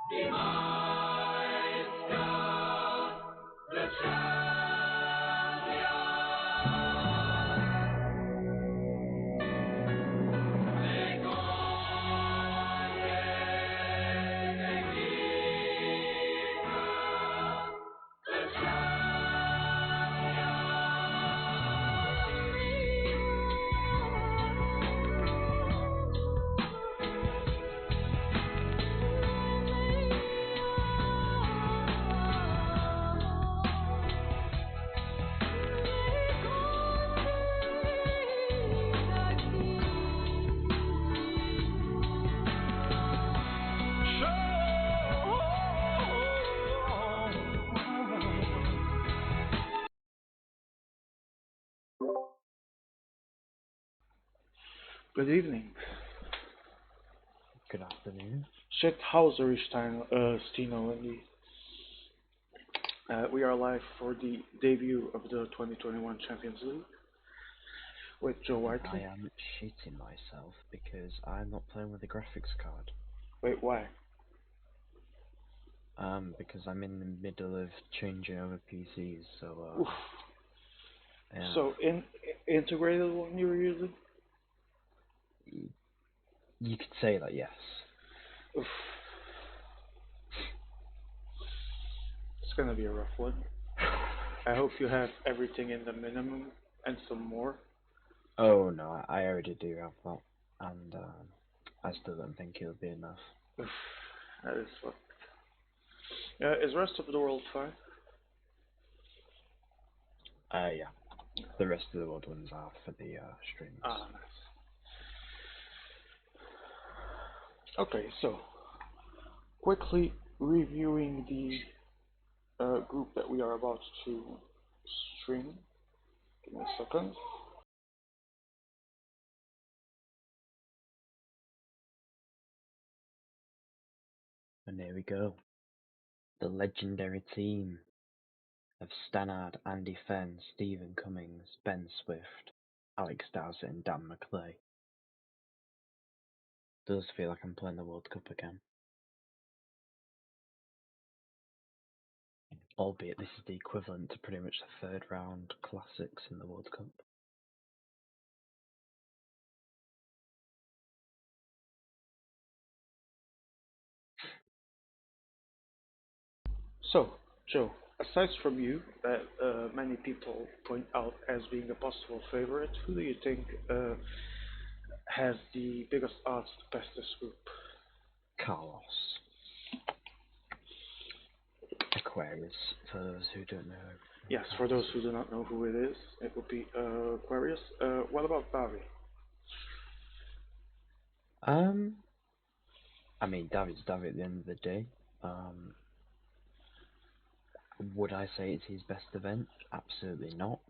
Die Meister, the champion. Good evening. Good afternoon. Shithauser Stino and we are live for the debut of the 2021 Champions League with Joe I Whiteley. am shitting myself because I'm not playing with the graphics card. Wait, why? Because I'm in the middle of changing over PCs, so Oof. yeah. So, integrated one you were using? You could say that, yes. Oof. It's gonna be a rough one. I hope you have everything in the minimum and some more. Oh no, I already do have that, and I still don't think it'll be enough. Oof. That is fucked. Is rest of the world fine? Yeah. The rest of the world ones are for the streams. Ah, nice. Okay, so quickly reviewing the group that we are about to stream. Give me a second. And there we go. The legendary team of Stannard, Andy Fenn, Stephen Cummings, Ben Swift, Alex Dowsett and Dan McClay. Does feel like I'm playing the World Cup again. Albeit this is the equivalent to pretty much the third round classics in the World Cup. So, Joe, aside from you, that many people point out as being a possible favorite, who do you think has the biggest odds to pass this group? Carlos Aquarius, for those who don't know who Yes, for Carlos those who is. do not know who it is, it would be Aquarius. What about Davi? Um, I mean, David's David at the end of the day. Would I say it's his best event? Absolutely not.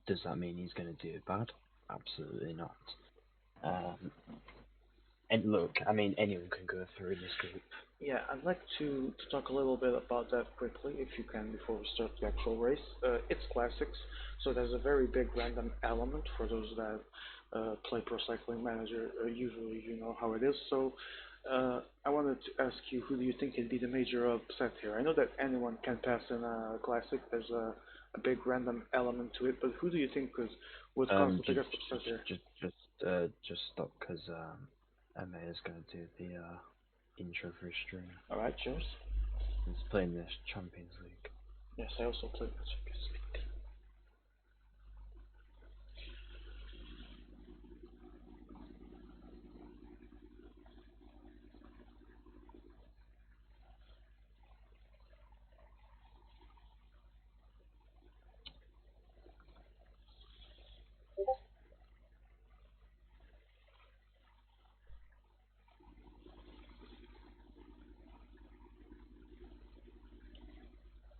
Does that mean he's going to do it bad? Absolutely not. Um, and look, I mean, anyone can go through in this group. Yeah, I'd like to talk a little bit about that quickly, if you can, before we start the actual race. It's classics, so there's a very big random element for those that play Pro Cycling Manager. Usually, you know how it is. So, I wanted to ask you, who do you think can be the major upset here? I know that anyone can pass in a classic. There's a big random element to it, but who do you think would cause the Just, biggest upset here? just stop because Emma is going to do the intro for his stream. All right, cheers. He's playing this Champions League. Yes, I also play Magic.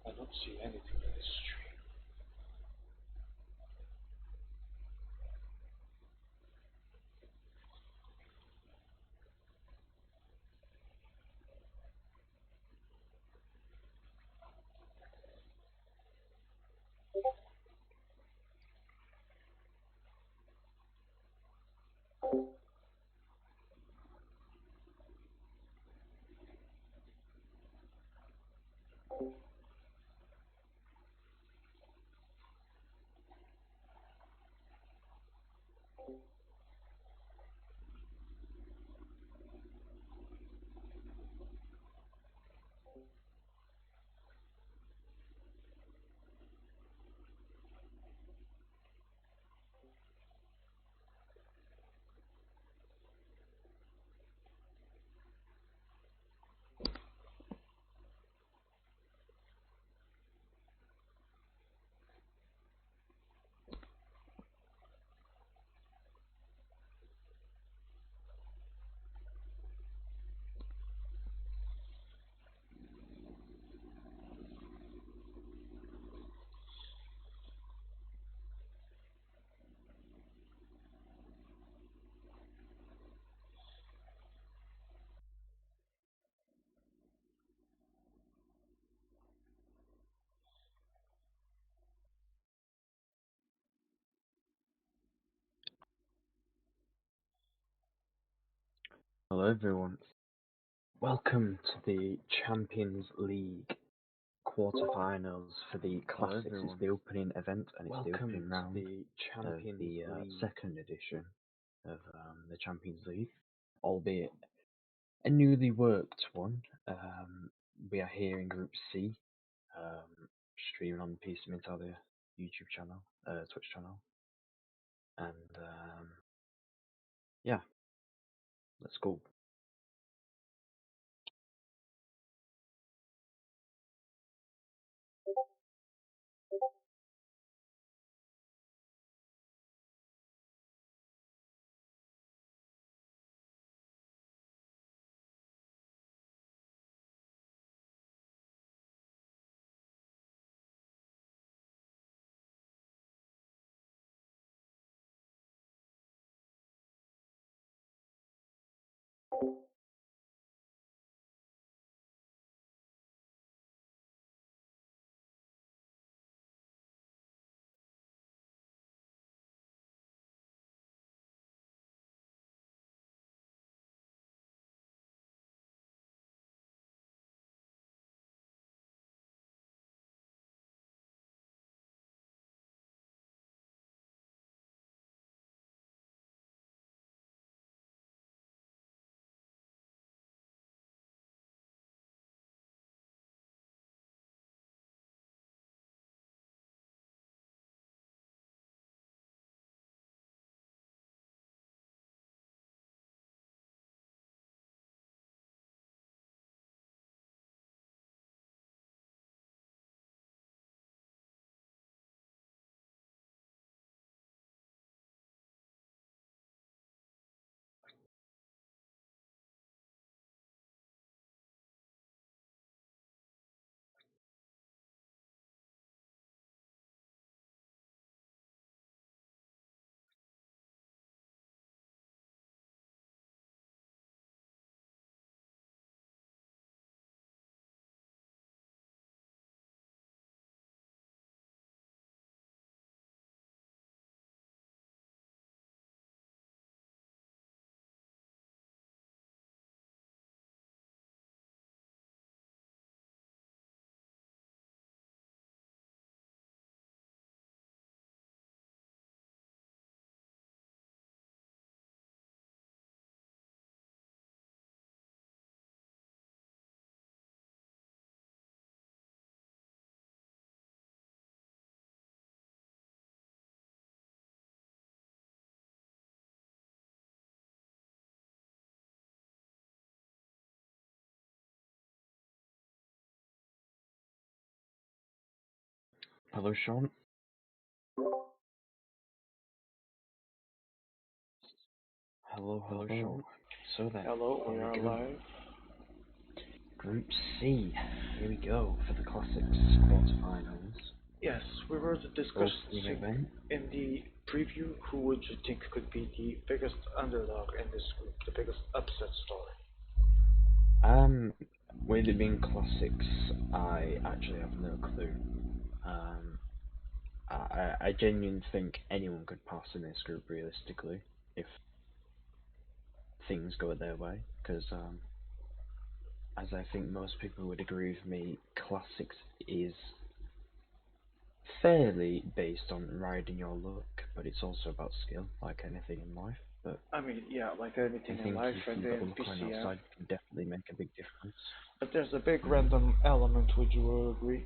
I don't see anything in this stream. Hello everyone. Welcome to the Champions League quarterfinals for the Classics. It's the opening event and it's the opening round of the second edition of the Champions League, albeit a newly worked one. We are here in Group C, streaming on the PC Italia YouTube channel, Twitch channel, and yeah, let's go. Hello, Sean. Hello, Sean. So then, Hello, we here are we go. live. Group C. Here we go for the Classics quarterfinals. Yes, we were discussing Opening event. in the preview who would you think could be the biggest underdog in this group, the biggest upset story. With it being Classics, I actually have no clue. I genuinely think anyone could pass in this group realistically if things go their way, because as I think most people would agree with me, Classics is fairly based on riding your luck, but it's also about skill, like anything in life. But I mean, yeah, like I anything in think life if and you've got in luck on your PCF. side, you can definitely make a big difference. But there's a big random element, would you agree?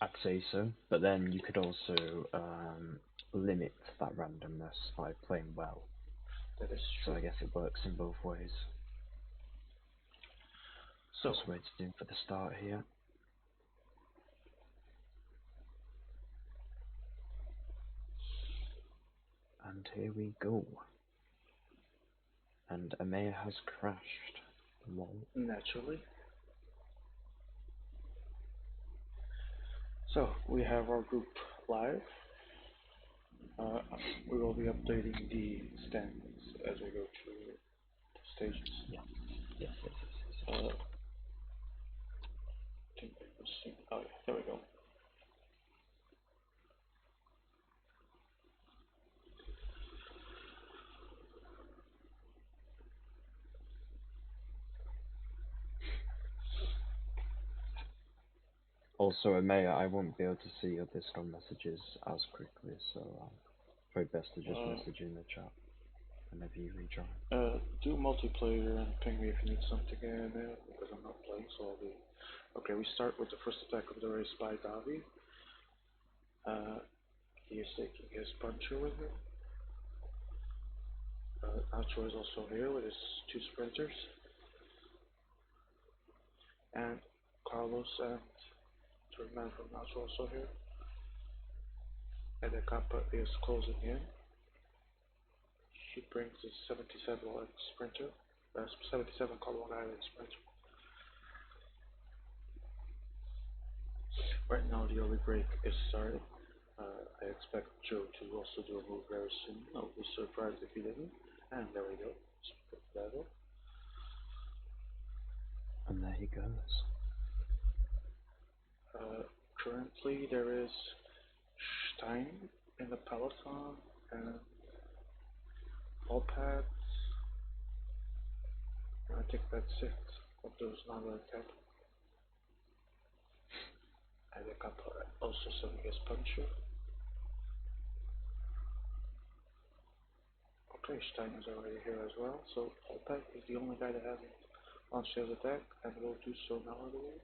I'd say so, but then you could also limit that randomness by playing well. That is So true. I guess it works in both ways. So, Just waiting for the start here. And here we go. And Amaya has crashed. Lol. naturally. So, we have our group live. We will be updating the standings as we go through the stages. Yes. Oh, yeah, there we go. Also, Amaya, I won't be able to see your Discord messages as quickly, so probably best to just message you in the chat whenever you rejoin. Do multiplayer and ping me if you need something in there, because I'm not playing, so I'll be... Okay, we start with the first attack of the race by Davi. He is taking his puncher with him. Nacho is also here with his two sprinters. And Carlos and third man from Nacho also here. And the Kappa is closing in. He brings his 77 sprinter, 77 Colorado Island sprinter. Right now the early break is starting. I expect Joe to also do a move very soon. I would be surprised if he didn't. And there we go. Level. And there he goes. Currently there is Stein in the peloton and Volpat. I think that's it. But there's not a cap. And the Kappa also sending his puncher. Okay, Stein is already here as well, so Volpat is the only guy that hasn't launched his attack, and will do so now, I believe.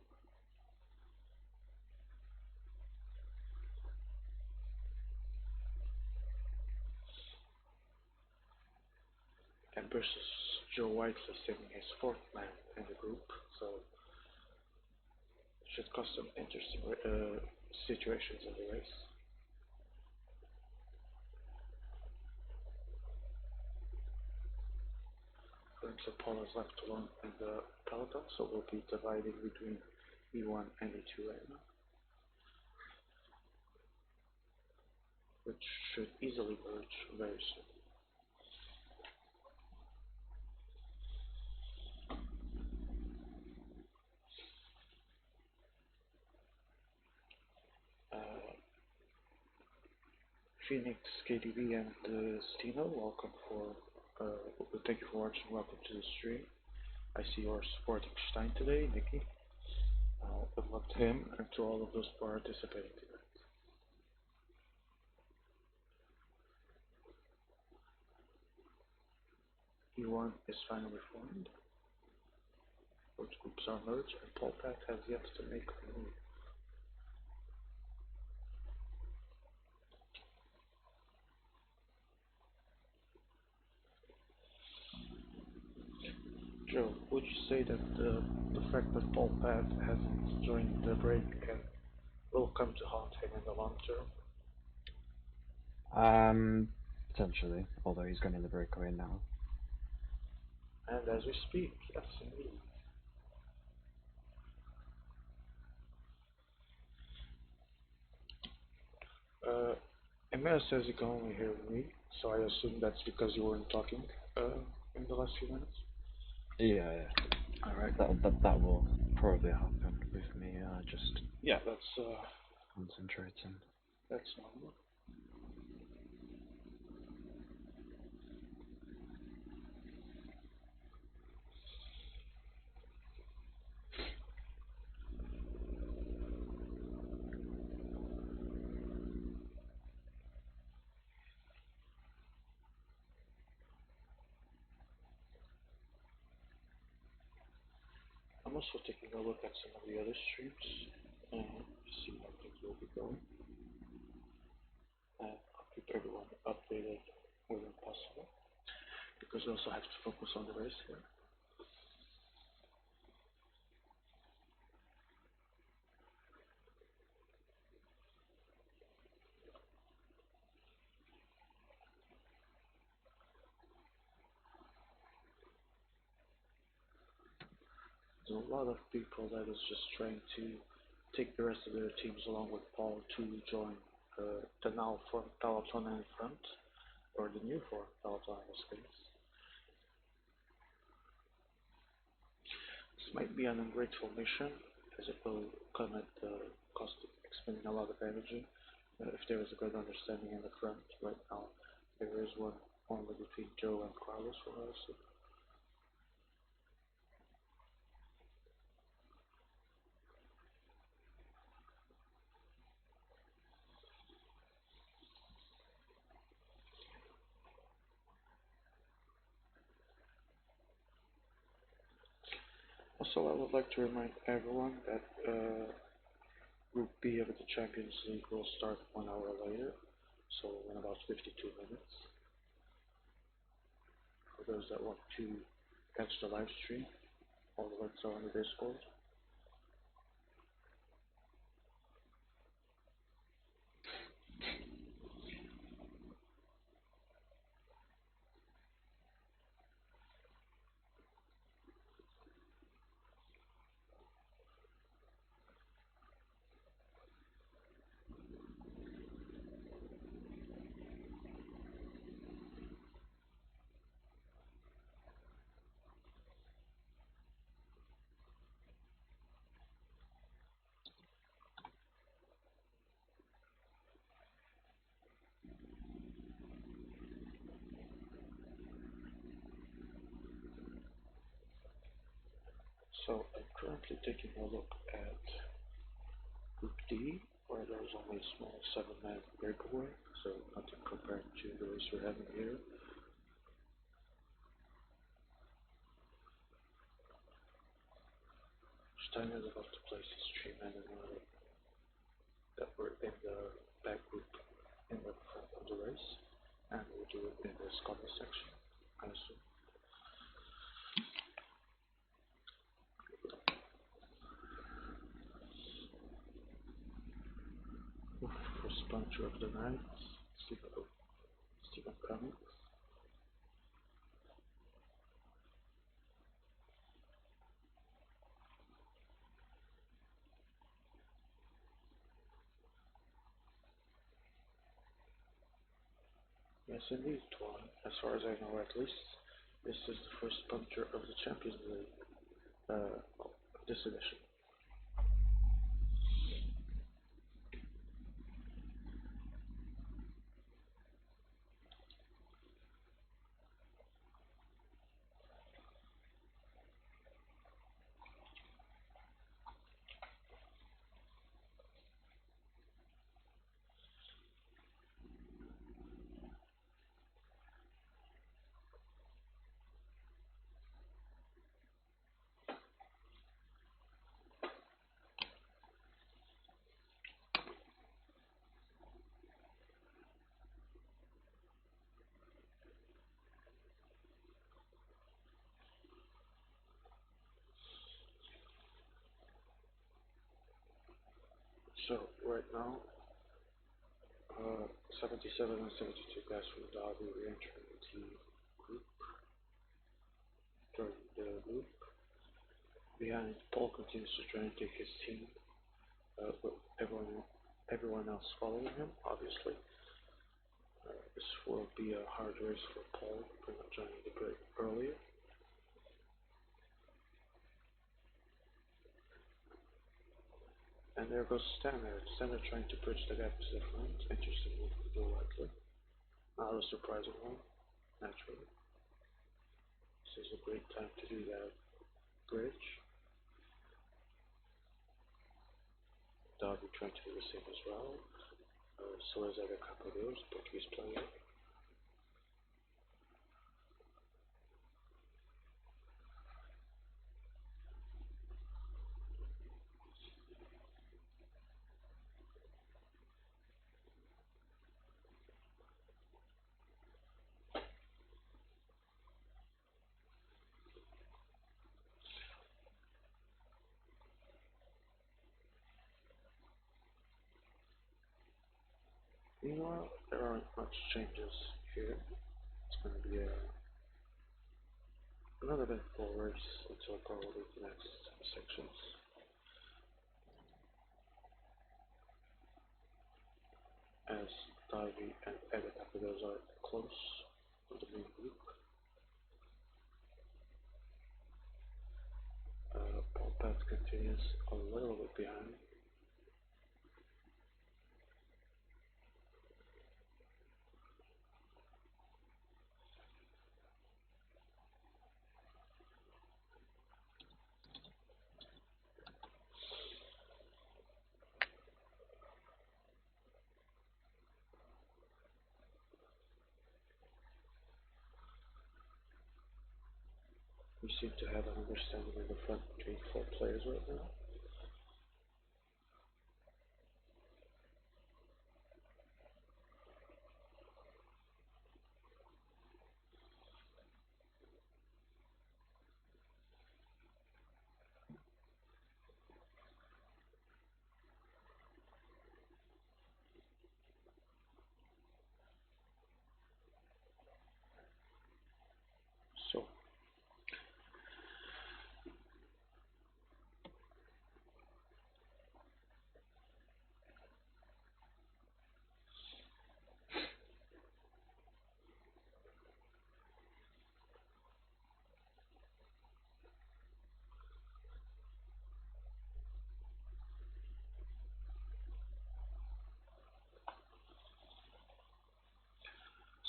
And versus Joe Whiteley sending his fourth man in the group, so it should cause some interesting situations in the race. Currently Paul is left alone in the peloton, so we'll be dividing between E1 and E2 right now, which should easily merge very soon. Phoenix, KDB, and Stino, welcome for, thank you for watching, welcome to the stream. I see you're supporting Stein today, Nikki. Good luck to him and to all of those participating today. E1 is finally formed. Both groups are merged, and Volpat has yet to make a move. Joe, would you say that the fact that Volpat hasn't joined the break will come to haunt him in the long term? Potentially, although he's going in the breakaway now. And as we speak, yes indeed. Emir says he can only hear me, so I assume that's because you weren't talking in the last few minutes? Yeah. Alright. That will probably happen with me, just... Yeah, that's concentrating. That's normal. I'm also taking a look at some of the other streams and see how things will be going. I'll keep everyone updated when possible, because we also have to focus on the race here. There's a lot of people that is just trying to take the rest of their teams along with Paul to join the now formed peloton in front, or the new formed peloton in this case. This might be an ungrateful mission, as it will come at the cost of expending a lot of energy. If there is a good understanding in the front, right now there is one only between Joe and Carlos for us. Also, I would like to remind everyone that Group B of the Champions League will start 1 hour later, so in about 52 minutes. For those that want to catch the live stream, all the links are on the Discord. So I'm currently taking a look at Group D, where there's only a small 7-man breakaway, so nothing compared to the race we're having here. Stein is about to place his 3-man that were in the back group in the front of the race, and we'll do it in the Scottish section, I assume. First puncher of the night, Stephen Cummings. Yes, indeed, Tuan. As far as I know, at least, this is the first puncher of the Champions League of this edition. So, right now, 77 and 72 guys from Derby re-entering the group, joining the group. Behind, Paul continues to try and take his team, with everyone else following him, obviously. This will be a hard race for Paul, for not joining the break earlier. And there goes Stanner. Stanner trying to bridge the gap to the front. Interesting move to do likely. Not a surprising one, naturally. This is a great time to do that bridge. Derby trying to do the same as well. So is Eder Capadores, Portuguese player. Meanwhile, there aren't much changes here. It's going to be another eventful race until probably the next sections. As Davy and Eder Capadores are close to the main group. Paul Pat continues a little bit behind. We seem to have an understanding in the front between four players right now.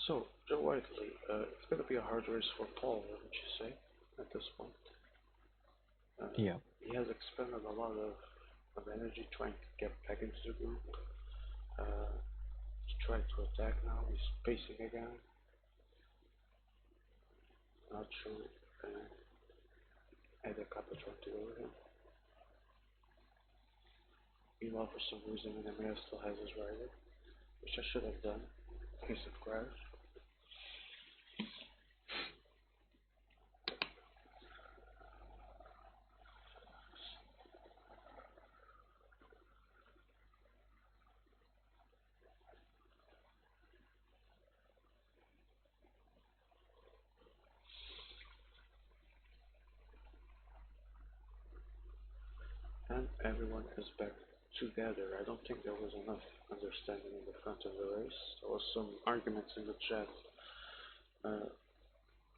So, Joe Whiteley, it's going to be a hard race for Paul, wouldn't you say, at this point? Yeah. He has expended a lot of energy trying to get back into the group. He tried to attack now, he's pacing again. Not sure Eda Kappa trying to go with him. Meanwhile, for some reason, Nemea still has his rider, which I should have done in case of crash. And everyone is back together. I don't think there was enough understanding in the front of the race. There was some arguments in the chat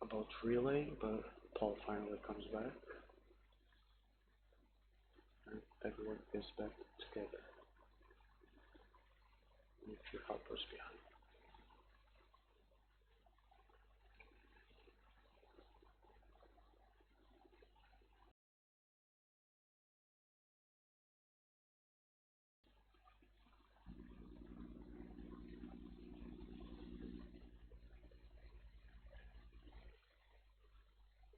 about relay, but Paul finally comes back. And everyone is back together. And a few helpers behind.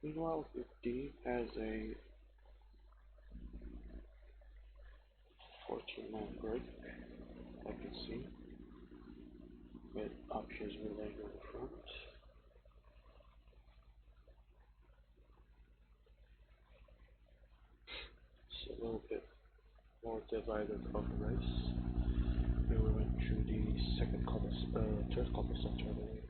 Meanwhile, D has a 14-man break, I can see, with options relaying on the front. It's a little bit more divided of the race. Here we went through the third cobble center, I believe.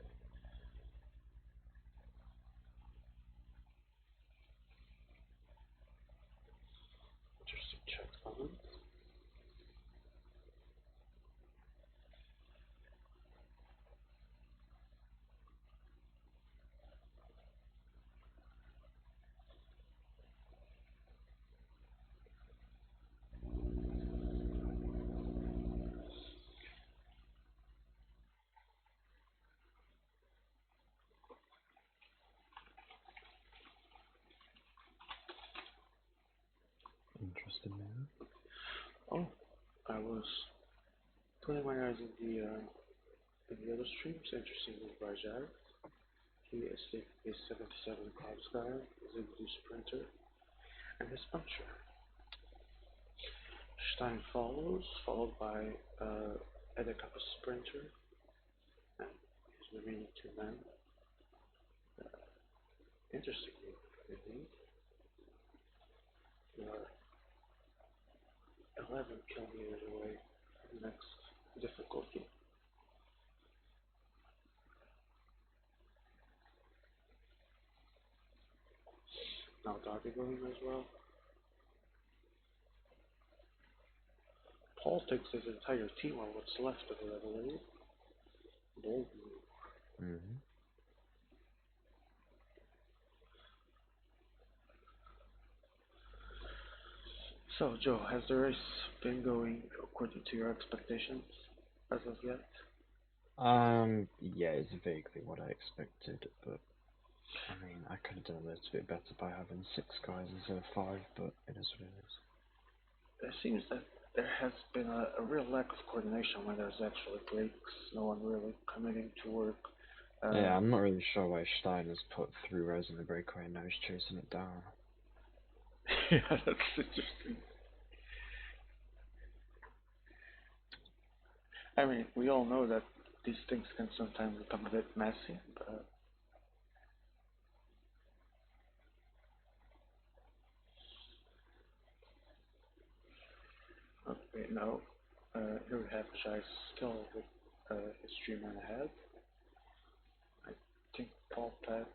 Interesting chat comments. Interesting man. Oh, I was putting my eyes in the other streams. Interesting move by Jared. He is taking his 77 Cobbs guy, his Igloo Sprinter, and his Puncher. Stein follows, followed by Edekappa Sprinter, and his remaining two men. Interesting move, indeed. We are 11 kilometers away from the next difficulty. Now Darby going as well. Paul takes his entire team on what's left of it, I believe. Bold move. Mm-hmm. So, Joe, has the race been going according to your expectations as of yet? Yeah, it's vaguely what I expected, but I mean, I could have done a little bit better by having 6 guys instead of 5, but it is what it is. It seems that there has been a real lack of coordination when there's actually breaks, no one really committing to work Yeah, I'm not really sure why Steiner's put through Rose in the breakaway and now he's chasing it down. Yeah, that's interesting. I mean, we all know that these things can sometimes become a bit messy, but okay, now here we have Jai still with his 3 men ahead. I think Paul Pett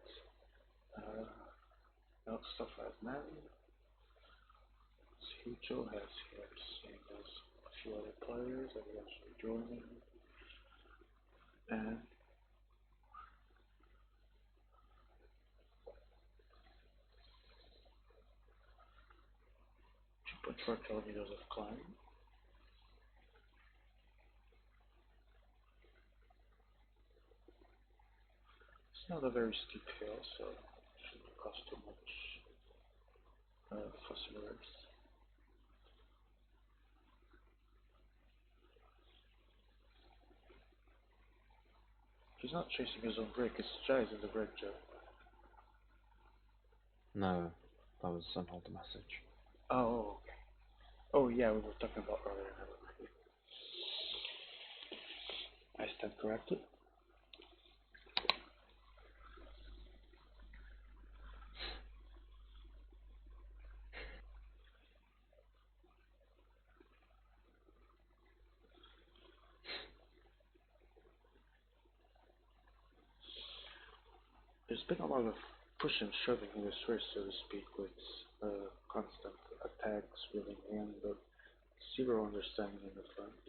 stuff as man. Hugo has here seen as a few other players that are actually joining, and 2.4 kilometers of climb. It's not a very steep hill, so it shouldn't cost too much fussy words. He's not chasing his own break, it's Jai's in the break, Joe. No, that was somehow the message. Oh, okay. Oh, yeah, we were talking about earlier. I stand corrected. There's been a lot of push and shoving in this race, so to speak, with constant attacks within in, but zero understanding in the front.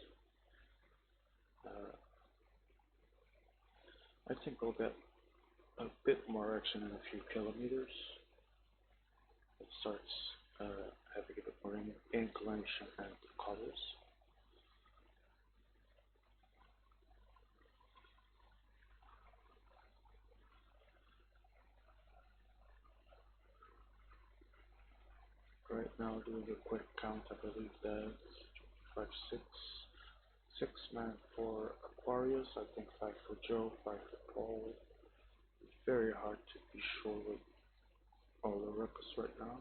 Uh, I think we'll get a bit more action in a few kilometers. It starts having a bit more inclination and covers. Right now, doing a quick count, I believe that 5, 6, 6 men for Aquarius, I think 5 for Joe, 5 for Paul. It's very hard to be sure with all the records right now.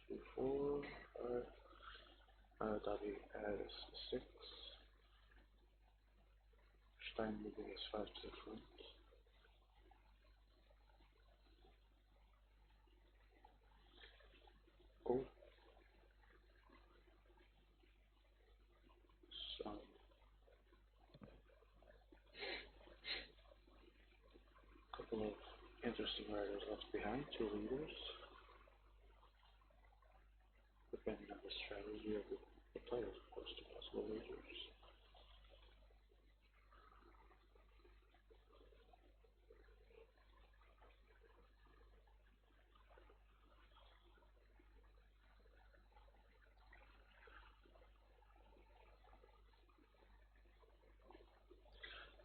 3, 4, 5. Davi has 6. Stein moving his 5 to the front. Oh. Some couple of interesting riders left behind, 2 leaders. Depending on the strategy of the players, of course, 2 possible leaders.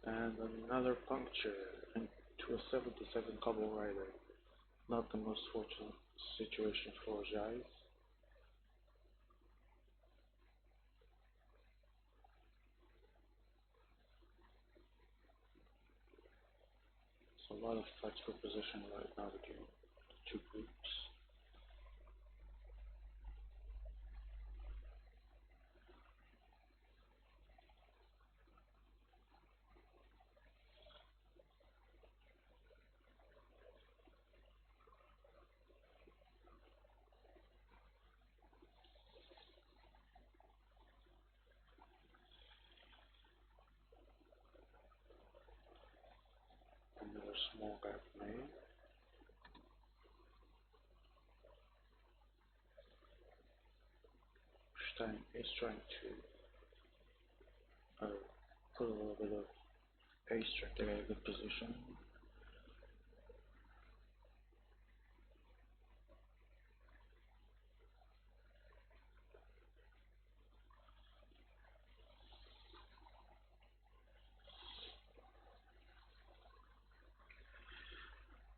And another puncture into a 77 cobble rider. Not the most fortunate situation for Jais. It's a lot of fights for position right now between the 2 groups. Another small gap made. Stein is trying to put a little bit of pace, trying to get a good position.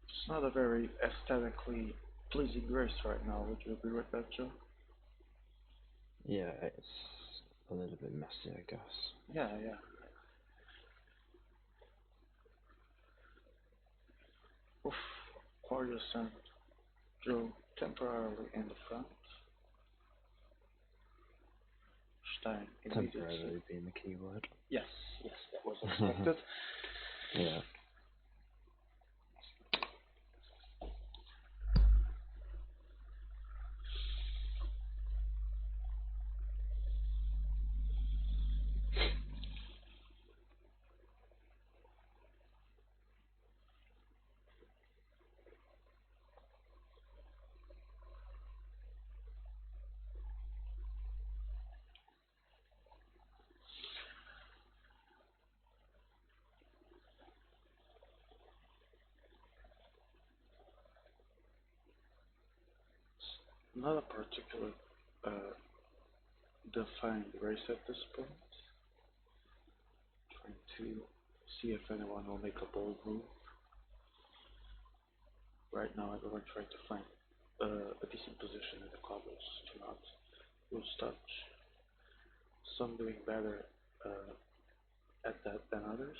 It's not a very aesthetically pleasing race right now. Would you agree with that, Joe? Yeah, it's a little bit messy, I guess. Yeah, yeah. Oof, Aquarius and Joe temporarily in the front. Stein immediately. Temporarily being the key word. Yes, yes, that was expected. Yeah. Not a particular uh, defined race at this point. Trying to see if anyone will make a bold move. Right now, everyone trying to find a decent position in the cobbles to not lose touch. Some doing better at that than others.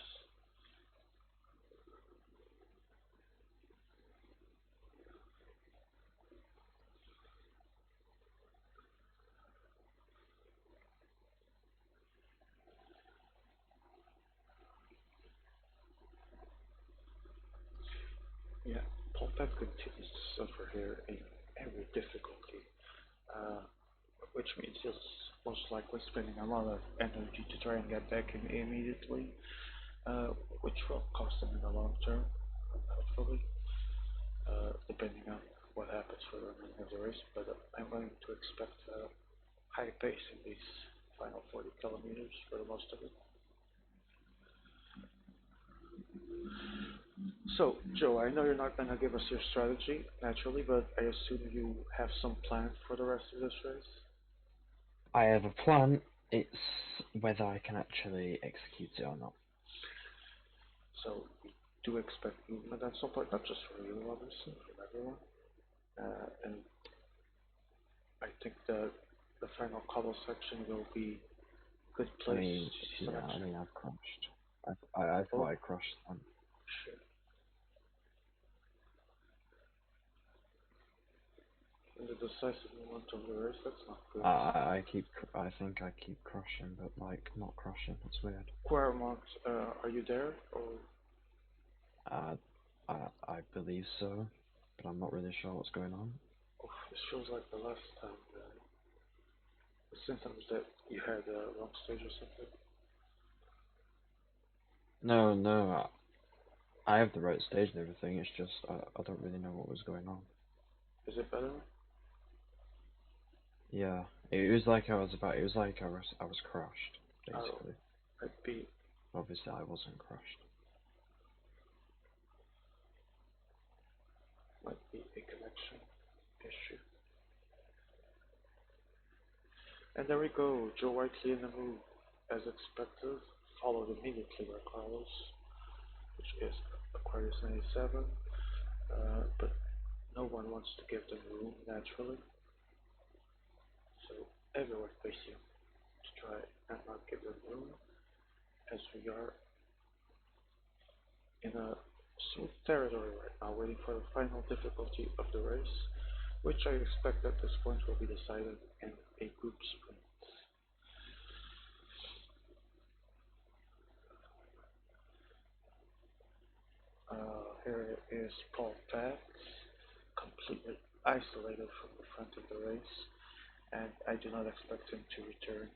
Yeah, Poltec continues to suffer here in every difficulty, uh, which means he's most likely spending a lot of energy to try and get back in immediately, uh, which will cost him in the long term, hopefully, depending on what happens for the remainder of the race. But I'm going to expect a high pace in these final 40 kilometers for the most of it. So, Joe, I know you're not going to give us your strategy, naturally, but I assume you have some plan for the rest of this race? I have a plan. It's whether I can actually execute it or not. So, we do expect movement at some point, not just for you, obviously, from everyone. And I think the final cobble section will be a good I place mean, to see some yeah, I action. mean, I've crashed. I thought Oh, I crashed them. shit. In the decisive moment of the race, that's not good. I think I keep crashing, but like not crashing. It's weird. Quarmont, are you there? Or Uh, I believe so, but I'm not really sure what's going on. oh, this feels like the last time. The symptoms that you had wrong stage or something. No, no, I have the right stage and everything. It's just I don't really know what was going on. Is it better? Yeah, it was like I was about. It was like I was crashed, Oh, basically. might be Obviously, I wasn't crashed. might be a connection issue. And there we go, Joe Whiteley in the move, as expected, followed immediately by Carlos, which is Aquarius 97. But no one wants to give them room naturally, so everyone racing to try and not give them room, as we are in a smooth territory right now, waiting for the final difficulty of the race, which I expect at this point will be decided in a group sprint. Here is Paul Pats, completely isolated from the front of the race, and I do not expect him to return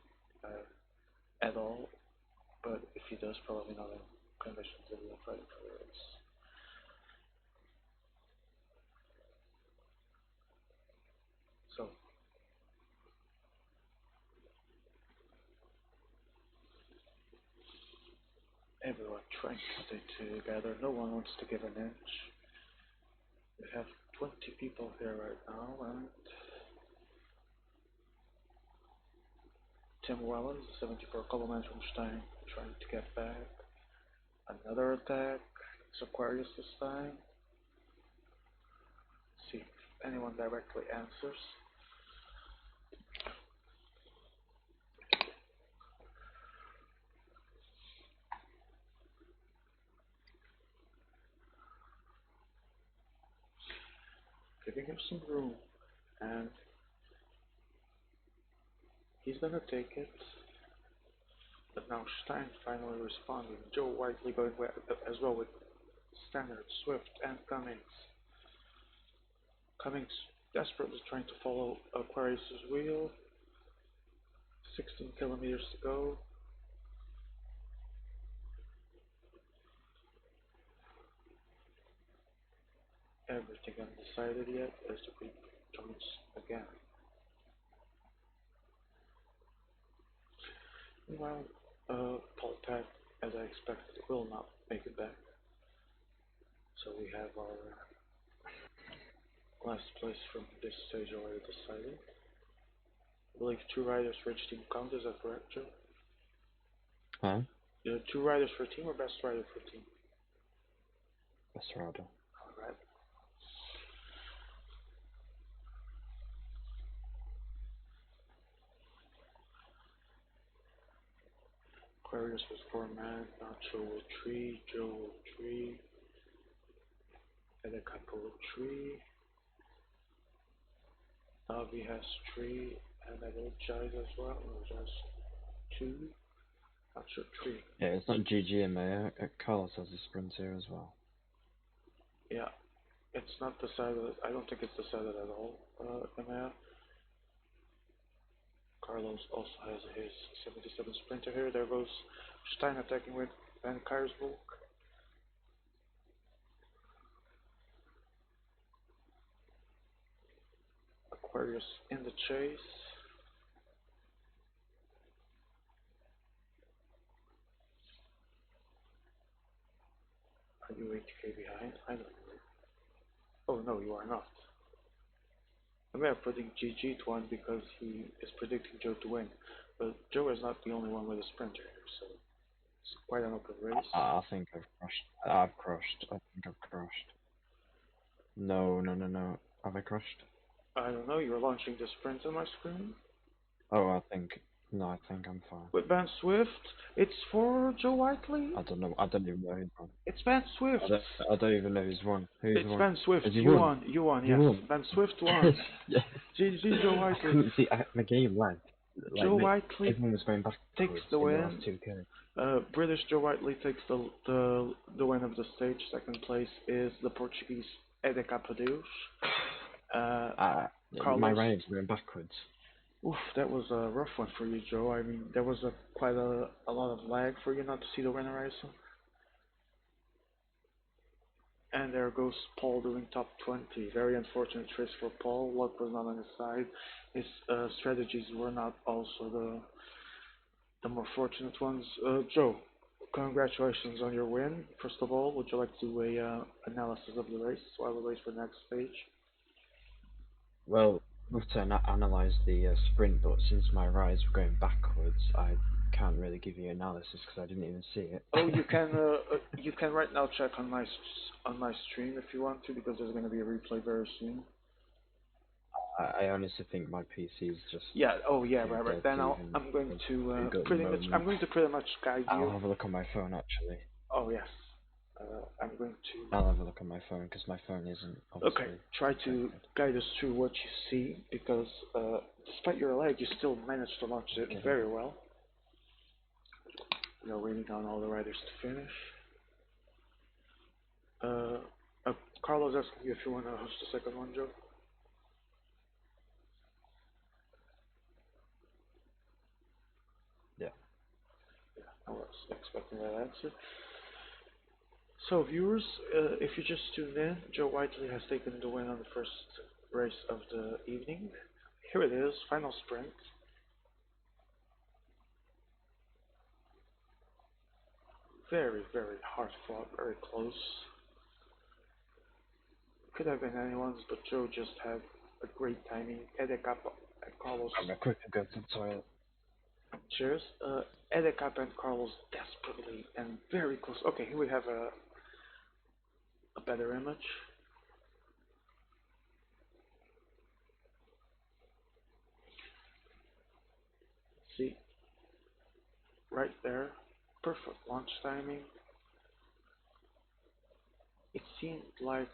at all, but if he does, probably not in conditions that we are fighting for the race. So, everyone trying to stay together, no one wants to give an inch. We have 20 people here right now, and Tim Wellens, 74 kilometers from Stein, trying to get back. Another attack. It's Aquarius this time. See if anyone directly answers. giving him some room, and he's gonna take it. But now Stein finally responding. Joe Whiteley going as well with Stannard, Swift, and Cummings. Cummings desperately trying to follow Aquarius' wheel. 16 kilometers to go. Everything undecided yet as the group joins again. Meanwhile, Paul Pack, as I expected, will not make it back. So we have our last place from this stage already decided. I believe 2 riders for each team count, is that correct, Joe? Huh? 2 riders for team or best rider for team? Best rider. Alright. Aquarius with 4 man, Nacho with 3, Joe with 3, Edekapo with 3, Navi has 3, and I believe Jais as well, or just 2, Nacho 3. Yeah, it's not GG and Mayor. Carlos has a sprint here as well. Yeah, it's not decided, I don't think it's decided at all, Emea. Carlos also has his 77 sprinter here. There goes Stein attacking with Van Kiersbroek. Aquarius in the chase. Are you 80k behind? I don't know. Oh no, you are not. I'm putting GG to 1 because he is predicting Joe to win. But Joe is not the only one with a sprinter here, so it's quite an open race. I think I've crashed. I've crashed. I think I've crashed. No. Have I crashed? I don't know, you're launching the sprint on my screen. Oh, I think I'm fine. With Ben Swift, it's for Joe Whiteley. I don't know. I don't even know who's won. It's Ben Swift. I don't even know who's won. Who's It's won? Ben Swift. Has he You won? won. You won. You Yes. won. Ben Swift won. Yeah. GG Joe I Whiteley. couldn't see. My game lagged. Joe Whiteley everyone was going backwards takes the in the win. last 2K. British Joe Whiteley takes the win of the stage. Second place is the Portuguese Edeka Padeus. Carlos. My ride's going backwards. Oof, that was a rough one for you, Joe. I mean, there was quite a lot of lag for you not to see the winner, I assume. And there goes Paul doing top 20. Very unfortunate race for Paul. Luck was not on his side. His strategies were not also the more fortunate ones. Joe, congratulations on your win. First of all, would you like to do a analysis of the race while we wait for the next stage? Well, we've to analyse the sprint, but since my rides were going backwards, I can't really give you analysis because I didn't even see it. Oh, you can right now check on my stream if you want to, because there's going to be a replay very soon. I honestly think my PC is just. Yeah. Oh, yeah. Right. Then I'm going to pretty much guide you. I'll have a look on my phone actually. Oh yes. I'm going to. I'll have a look on my phone because my phone isn't. Obviously okay. Try to guide us through what you see because despite your lag, you still managed to launch it very well. We are waiting on all the riders to finish. Carlos asking you if you want to host the second one, Joe. Yeah. I was expecting that answer. So, viewers, if you just tuned in, Joe Whiteley has taken the win on the first race of the evening. Here it is, final sprint. Very, very hard fought, very close. Could have been anyone's, but Joe just had a great timing. Edekap and Carlos. I'm gonna quickly go to the toilet. Cheers. Edekap and Carlos desperately and very close. Okay, here we have a better image. See, right there, perfect launch timing. It seemed like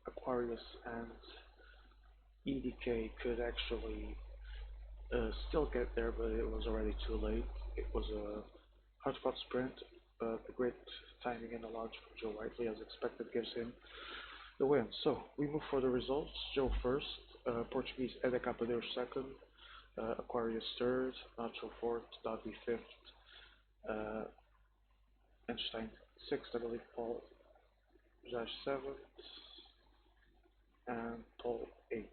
Aquarius and EDK could actually still get there, but it was already too late. It was a hard-fought sprint, but the great timing and the launch from Joe Whiteley, as expected, gives him the win. So we move for the results. Joe first, Portuguese Ede Capadeur second, Aquarius third, Nacho fourth, Dodby fifth, uh, Einstein sixth, I believe, Paul Judge seventh, and Paul eighth,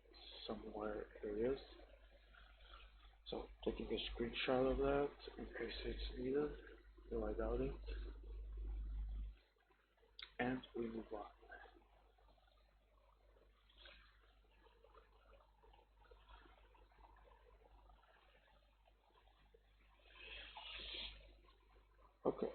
somewhere here he is. So taking a screenshot of that in case it's needed, though I doubt it. And we move on. Okay.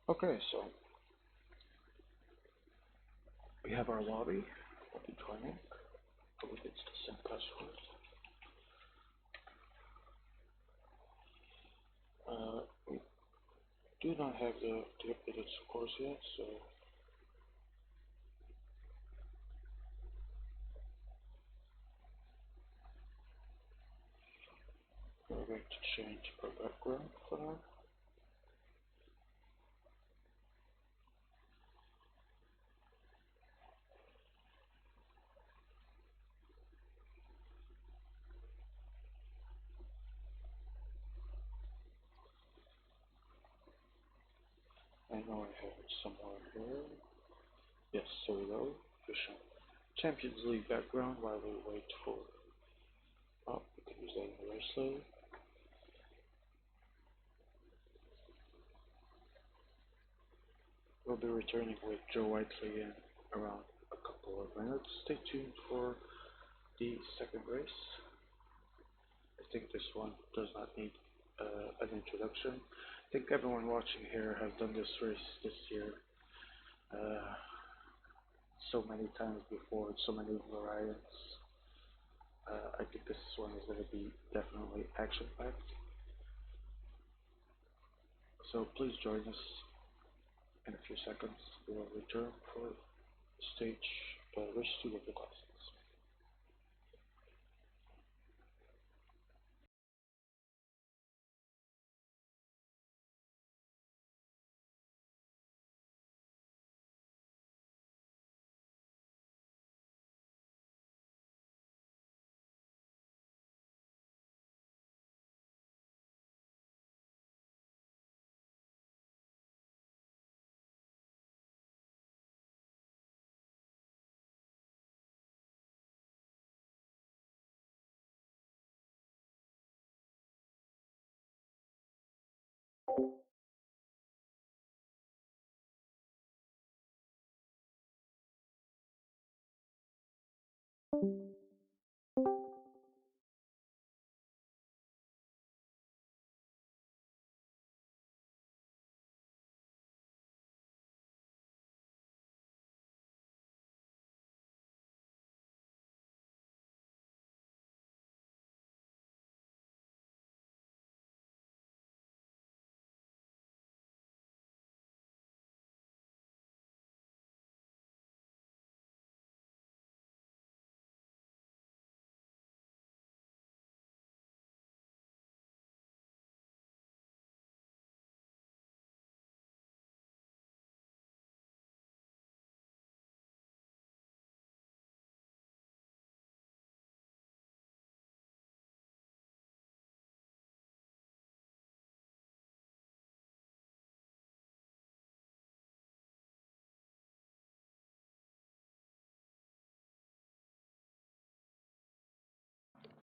Okay, so we have our lobby. I'll be joining. I believe it's the same password. We do not have the updated scores yet, so we're going to change our background for now. I know I have it somewhere here. Yes, here we go. Official Champions League background while we wait for. Oh, we can use that universally. We'll be returning with Joe Whiteley in around a couple of minutes. Stay tuned for the second race. I think this one does not need an introduction. I think everyone watching here has done this race this year uh, so many times before, so many variants. I think this one is going to be definitely action-packed. So please join us in a few seconds. We will return for stage race 2 of the classics.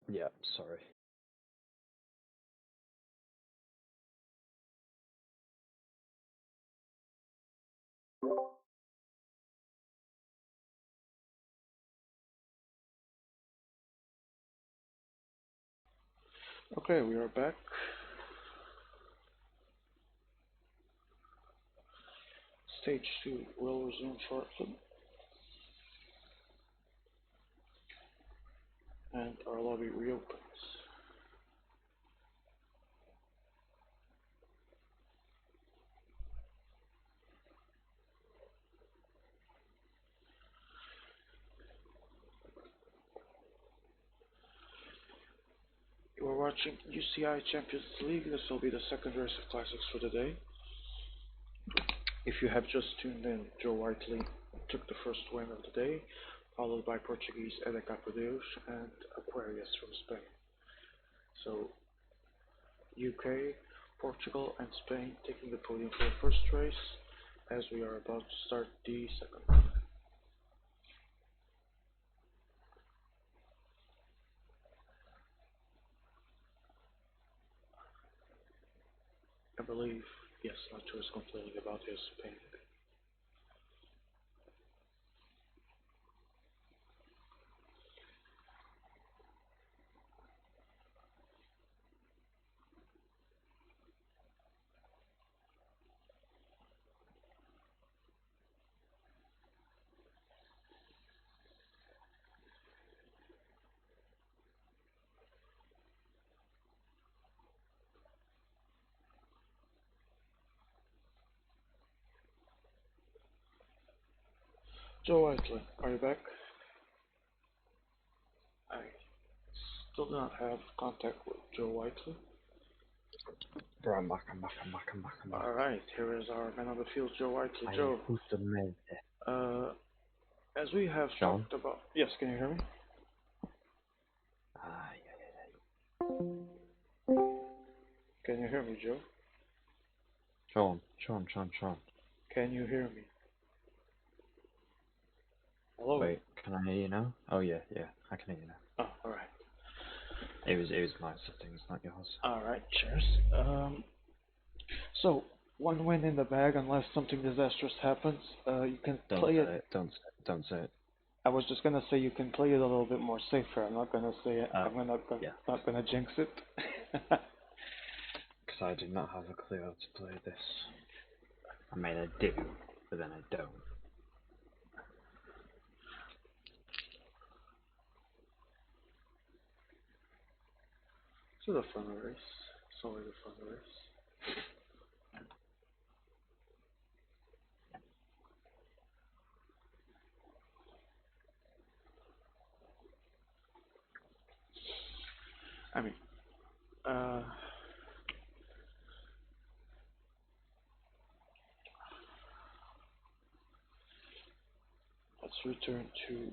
Yeah, sorry. Okay, we are back. Stage 2 will resume shortly. And our lobby reopens. You are watching UCI Champions League. This will be the second race of classics for the day. If you have just tuned in, Joe Whiteley took the first win of the day, followed by Portuguese Eda Capadeus and Aquarius from Spain. So, UK, Portugal, and Spain taking the podium for the first race, as we are about to start the second one. I believe, yes, Nacho is complaining about his pain. Joe Whiteley, are you back? I still do not have contact with Joe Whiteley. Bro, I'm back, I'm back, I'm back, I'm back, I'm back. Alright, here is our man on the field, Joe Whiteley. Joe, as we have Sean? talked about... Yes, can you hear me? Can you hear me, Joe? Sean. Can you hear me? Hello? Wait, can I hear you now? Oh yeah, I can hear you now. Oh, alright. It was my settings, not yours. Alright, cheers. So, one win in the bag unless something disastrous happens. You can play it. Don't say it. I was just gonna say you can play it a little bit more safer. I'm not gonna say it. I'm not gonna jinx it. Because I do not have a clue how to play this. I mean, I do, but then I don't. So the fun race. It's always a fun race. I mean, let's return to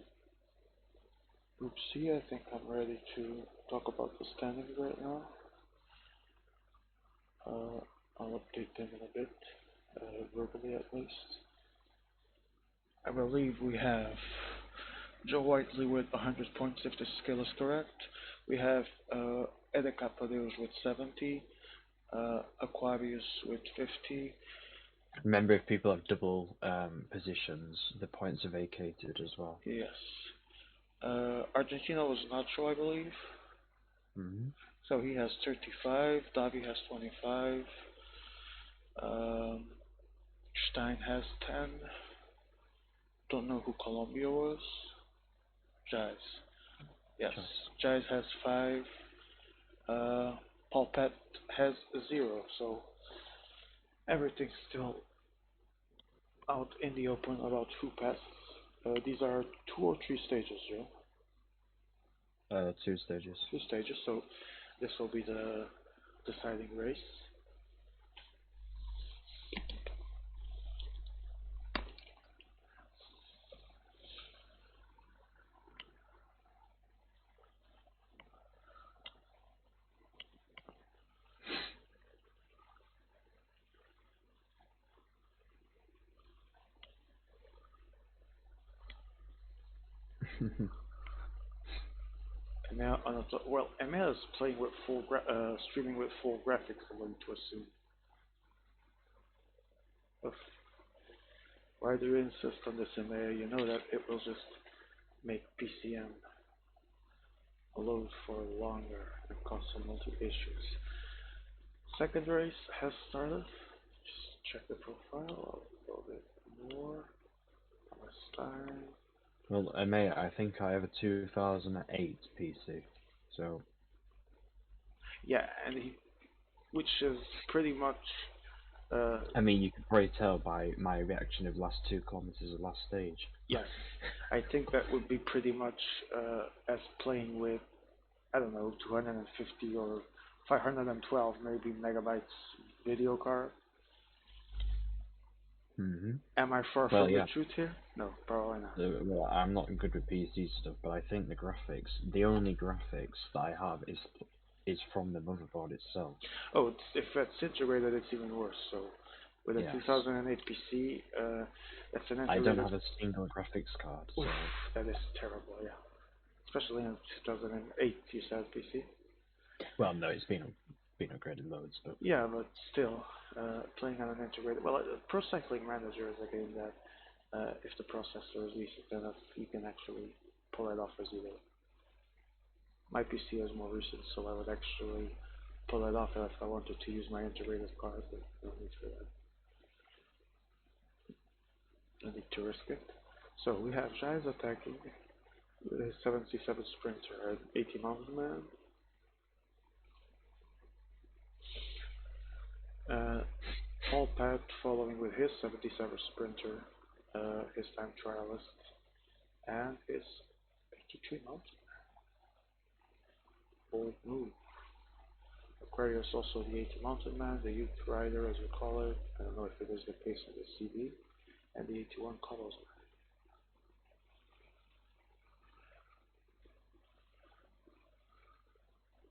Group C. I think I'm ready to talk about the standings right now. I'll update them in a bit, verbally at least. I believe we have Joe Whiteley with 100 points if the scale is correct. We have Eda Capadeus with 70, Aquarius with 50. Remember, if people have double positions, the points are vacated as well. Yes. Argentina was Nacho, I believe. Mm-hmm. So he has 35, Davi has 25, Stein has 10. Don't know who Colombia was. Jais. Yes, Jais has 5. Paul Pet has 0. So everything's still out in the open about who passes. These are 2 or 3 stages, Joe? 2 stages. 2 stages, so this will be the deciding race. Emea is playing with streaming with full graphics. I'm going to assume. Why do you insist on this, Emea? You know that it will just make PCM load for longer and cause some multi issues. Second race has started. Just check the profile a little bit more. Last time. Well, mate, I think I have a 2008 PC, so Yeah, and which is pretty much I mean, you could probably tell by my reaction of last 2 kilometers of last stage. yes. I think that would be pretty much as playing with, I don't know, 250 or 512 maybe megabytes video card. Am I far Well, from the yeah. truth here? No, probably not. Well, I'm not good with PC stuff, but I think the only graphics that I have is from the motherboard itself. Oh, if it's integrated, it's even worse. So, with a Yes. 2008 PC, that's an I integrated. don't have a single graphics card, so Oof, that is terrible. Yeah, especially in 2008, you said PC. well, no, it's been upgraded loads, but Yeah, but still, playing on an integrated. Well, Pro Cycling Manager is a game that, if the processor is decent enough, you can actually pull it off as you will. My PC is more recent, so I would actually pull it off if I wanted to use my integrated card, but no need for that. No need to risk it. So we have Giants attacking with his 77 Sprinter and 80 Mountain Man. Paul Pat following with his 77 Sprinter, his time trialist, and his 83 Mountain Man. Bold move. Aquarius also the 80 Mountain Man, the Youth Rider as we call it. I don't know if it is the case in the CD, and the 81 Cobbles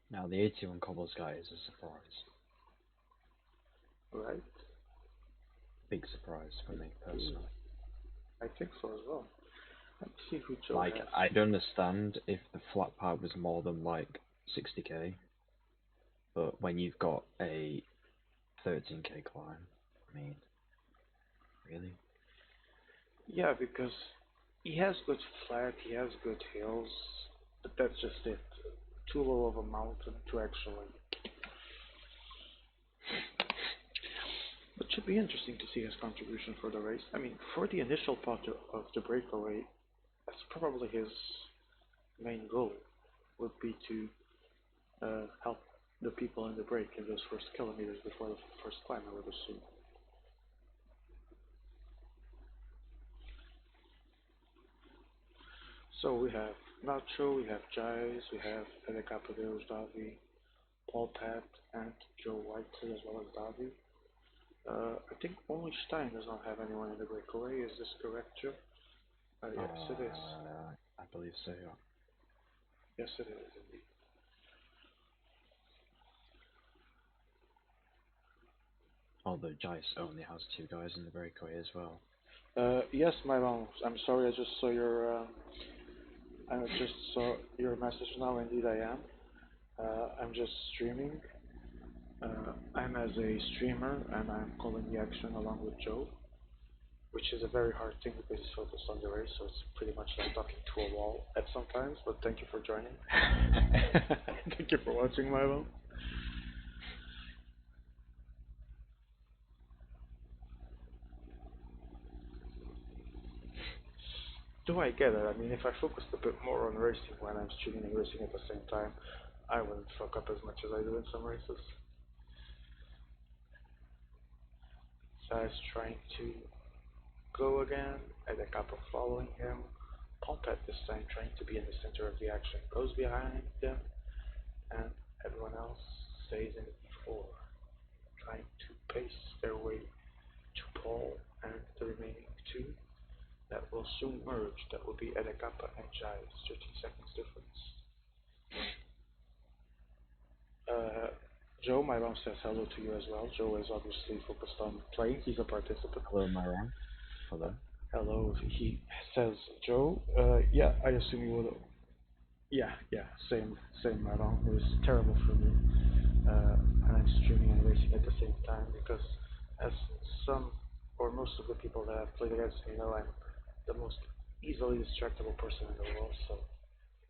now the 81 Cobbles guy is a surprise. Man. Right? Big surprise for me, personally. I think so as well. Let's see who Joe Like, has. I'd understand if the flat part was more than, like, 60k, but when you've got a 13k climb, I mean, really? Yeah, because he has good flat, he has good hills, but that's just it. Too low of a mountain to actually. But should be interesting to see his contribution for the race. I mean, for the initial part of the breakaway, that's probably his main goal, would be to help the people in the break in those first kilometers before the first climb, I would assume. So we have Nacho, we have Jais, we have Fede Capadeus, Davi, Paul Pat, and Joe Whiteley as well as Davi. I think only Stein does not have anyone in the breakaway. Is this correct, Joe? Yes, it is. I believe so, yeah. Yes, it is indeed. Although Jice only has 2 guys in the breakaway as well. Yes, my mom. I'm sorry. I just saw your. I just saw your message now. Indeed, I am. I'm just streaming. I'm as a streamer, and I'm calling the action along with Joe, which is a very hard thing because he's focused on the race, so it's pretty much like talking to a wall at sometimes. But thank you for joining. Thank you for watching, my mom. Do I get it? I mean, if I focused a bit more on racing when I'm streaming and racing at the same time, I wouldn't fuck up as much as I do in some races. Sai's trying to go again, and a couple following him. Pompet this time trying to be in the center of the action, goes behind them, and everyone else stays in E4, trying to pace their way to Paul and the remaining 2 that will soon merge. That will be Edekapa and Jais, 13 seconds difference. Joe, my mom says hello to you as well. Joe is obviously focused on playing. He's a participant. Hello, Myron. Hello. Hello. He says, Joe. Yeah, I assume you would. Yeah, same, my mom. It was terrible for me. And I'm streaming and racing at the same time because, as some or most of the people that have played against me know, I'm the most easily distractible person in the world. So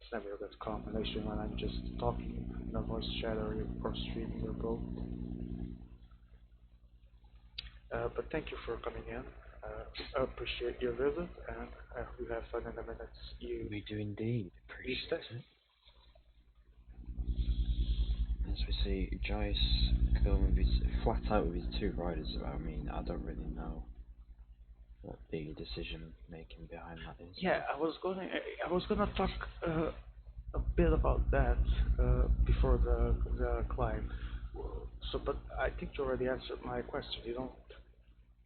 It's never a good combination when I'm just talking in a voice chat or streaming or both. But thank you for coming in. I appreciate your visit, and I hope you have fun in the minutes We do indeed you stay. appreciate it. As we see, Joyce going with his, flat out with his two riders. I mean, I don't really know what the decision making behind that is. Yeah, I was gonna talk a bit about that before the climb. So, but I think you already answered my question. You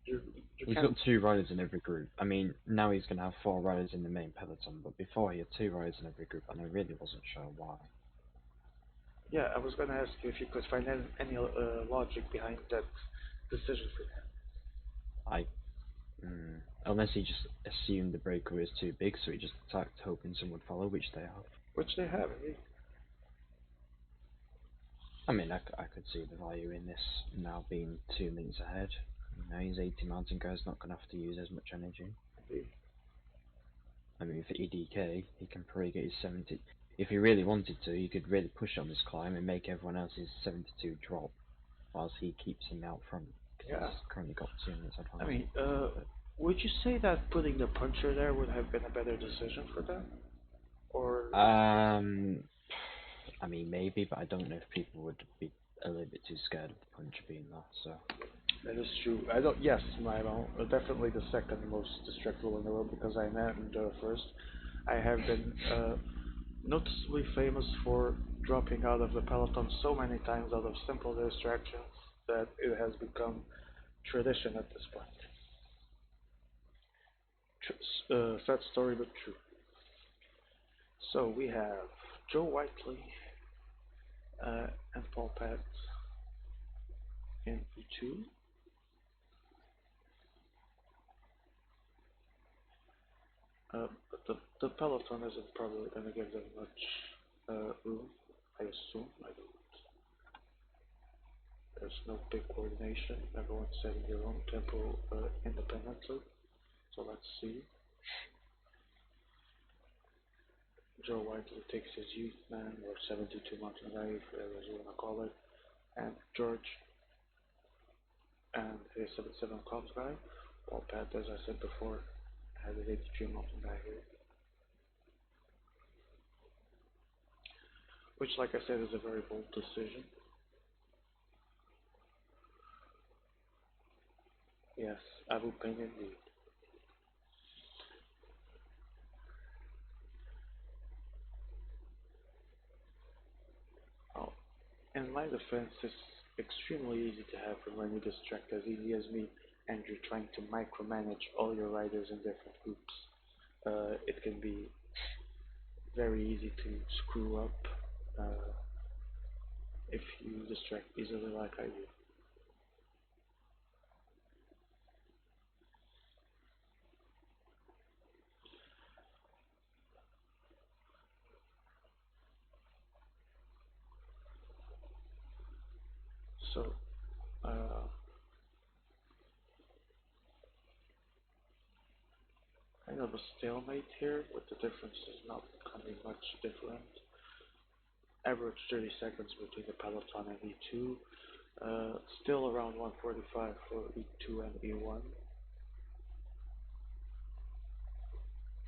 you He's can't. got two riders in every group. I mean, now he's going to have four riders in the main peloton, but before he had two riders in every group, and I really wasn't sure why. Yeah, I was gonna ask you if you could find any logic behind that decision for him. I, unless he just assumed the breakaway was too big, so he just attacked hoping someone would follow, which they have. Which they have, indeed. I mean, I could see the value in this now being 2 minutes ahead. You know, his 80 mountain guy's not going to have to use as much energy. Indeed. I mean, for EDK, he can probably get his 70. If he really wanted to, he could really push on this climb and make everyone else's 72 drop, whilst he keeps him out front, because Yeah. he's currently got 2 minutes I advantage. mean, would you say that putting the puncher there would have been a better decision for them? Or I mean, maybe, but I don't know if people would be a little bit too scared of the puncher being there, so. that is true. I don't. Yes, Milo. Definitely the second most distractible in the world because I am the first. I have been noticeably famous for dropping out of the peloton so many times out of simple distractions that it has become tradition at this point. Sad story, but true. So we have Joe Whiteley and Paul Pat in E2. But the peloton isn't probably going to give them much room, I assume. I don't. There's no big coordination. Everyone's setting their own tempo independently. So let's see. Joe Whiteley takes his youth man, or 72 mountain guy, as you want to call it, and George and his 77 comms guy. Paul Pat, as I said before, has his 83 mountain guy here. Which, like I said, is a very bold decision. Yes, Abu Pain indeed. Oh, in my defense, it's extremely easy to have him when you distract as easy as me and you're trying to micromanage all your riders in different groups. It can be very easy to screw up if you distract easily like I do. So, uh, kind of a stalemate here, but the difference is not becoming much different. Average 30 seconds between the peloton and E2. Still around 145 for E2 and E1.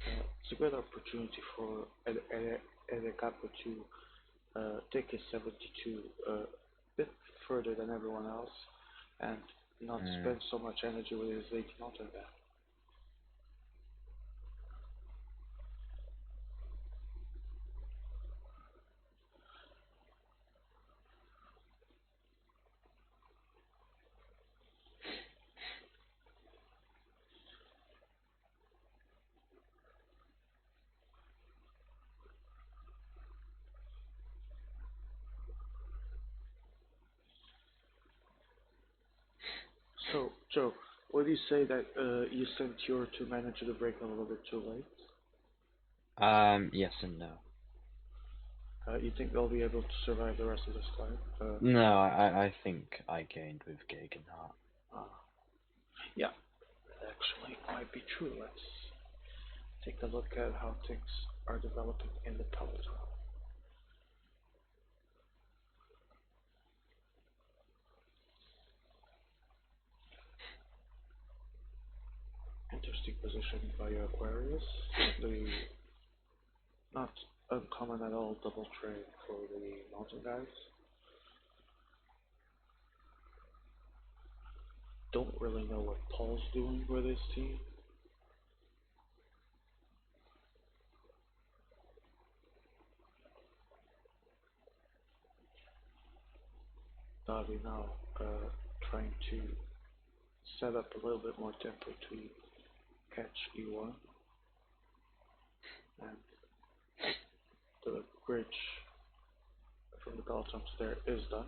It's a good opportunity for Edekapo to take his 72 a bit further than everyone else and not spend so much energy with his 80 mountain guy. So, Joe, would you say that you sent your two men to the break a little bit too late? Yes and no. You think they'll be able to survive the rest of this climb? No, I think I gained with Gegenhardt. Yeah, actually, might be true. take a look at how things are developing in the peloton. Interesting positioning by Aquarius. The not uncommon at all double trade for the mountain guys. Don't really know what Paul's doing with his team. Davi now trying to set up a little bit more tempo to catch E1, and the bridge from the peloton to there is done.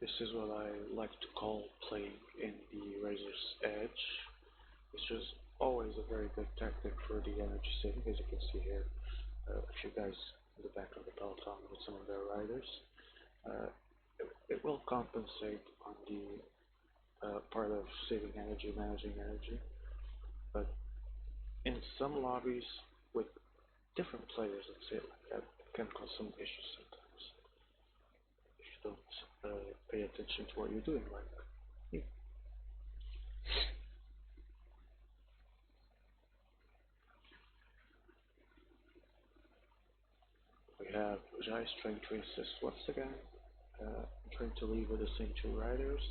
This is what I like to call playing in the Razor's Edge, which is always a very good tactic for the energy saving, as you can see here. A few guys in the back of the peloton with some of their riders. It will compensate on the part of saving energy, managing energy, but in some lobbies with different players, let's say it like that, it can cause some issues sometimes if you don't pay attention to what you're doing like that. We have Jais trying to assist once again, trying to leave with the same two riders.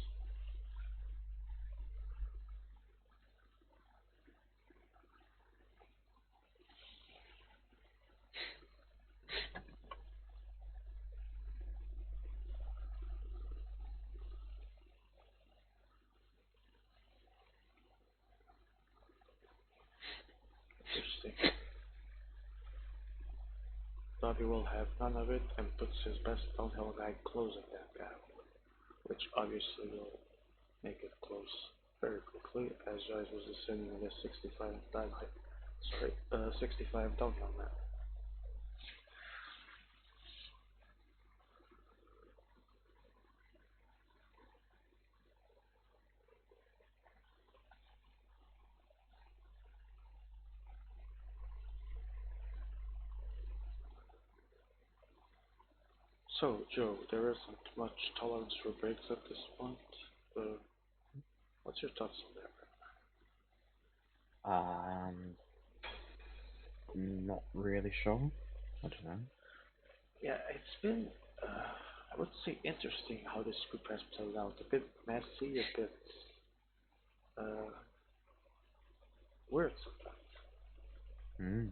Interesting. Bobby will have none of it and puts his best downhill guy closing that gap, which obviously will make it close very quickly, as Jais was descending in the 65 downhill. 65 downhill now. So, Joe, there isn't much tolerance for breaks at this point. What's your thoughts on I'm not really sure. I don't know. Yeah, it's been, I would say, interesting how this group has played out. A bit messy, a bit uh, weird sometimes. Hmm.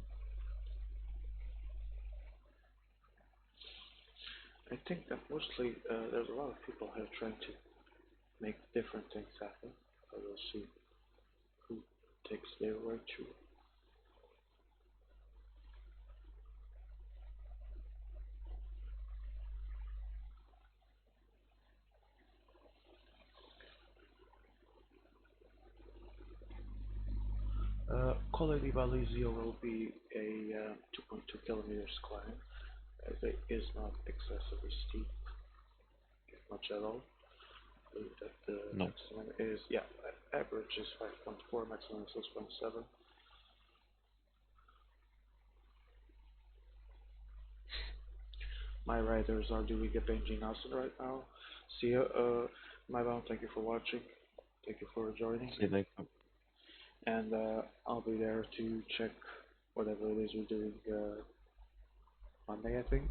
I think that mostly there's a lot of people here trying to make different things happen. We'll see who takes their way through. Colle di Balizio will be a 2.2 kilometers climb, as it is not excessively steep, if much at all. I believe that the No. maximum is, yeah, average is 5.4, maximum is 6.7. My riders are doing a Benji Nelson right now. See ya, Myron, thank you for watching. Thank you for joining. See you later. And I'll be there to check whatever it is we're doing Monday, I think.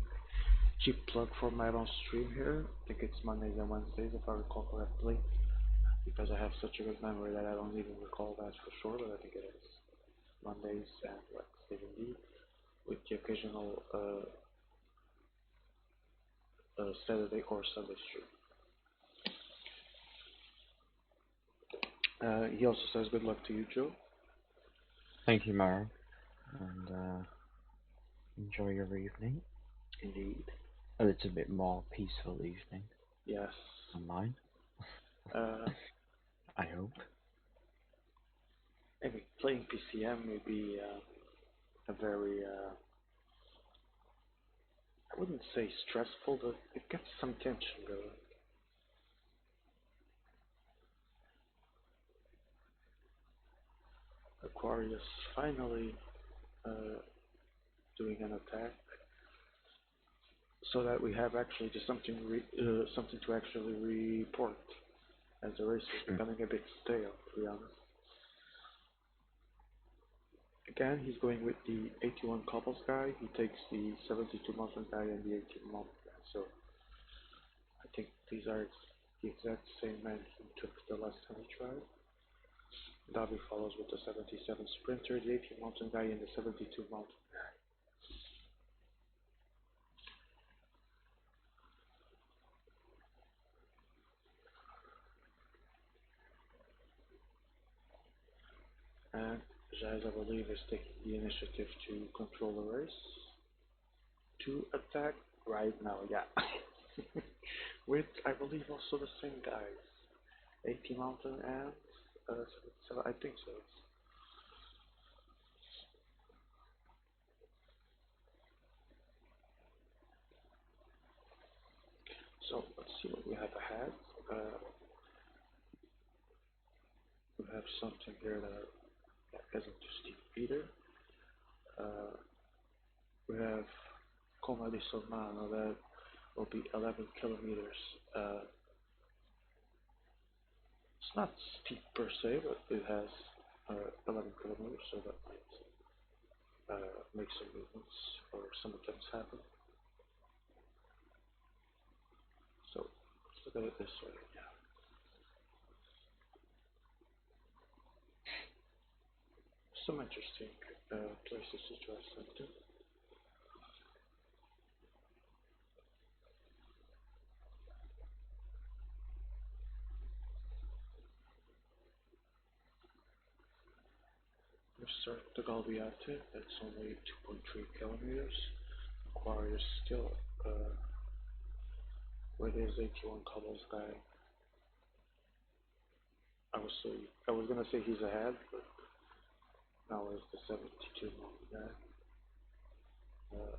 Cheap plug for my own stream here. I think it's Mondays and Wednesdays, if I recall correctly, because I have such a good memory that I don't even recall that for sure, but I think it is Mondays and Wednesdays indeed, with the occasional Saturday or Sunday stream. He also says good luck to you, Joe. Thank you, Mara, and enjoy your evening. Indeed. A little bit more peaceful evening. Yes. online. Uh, I hope. Maybe playing PCM may be a very, I wouldn't say stressful, but it gets some tension going. Aquarius finally uh, doing an attack, so that we have actually just something to actually report, as the race is becoming a bit stale, to be honest. Again, he's going with the 81 Cobbles guy. He takes the 72 Mountain guy and the 18 Mountain guy. So I think these are the exact same men he took the last time he tried. Davi follows with the 77 Sprinter, the 18 Mountain guy, and the 72 Mountain guy. And Jazz, I believe, is taking the initiative to control the race. To attack right now, yeah. With, I believe, also the same guys. 80 Mountain and 77, I think so. So let's see what we have ahead. Uh, we have something here that isn't too steep either. Uh, we have Coma di Sormano that will be 11 kilometers. It's not steep per se, but it has 11 kilometers, so that might make some movements or some attempts happen. So let's look at it this way. Yeah. Some interesting places to try something. We start the Galviate, that's only 2.3 kilometers. Aquarius still with his 81 Cobbles guy. I was gonna say he's ahead, but now is the 72 Mountain guy. Uh,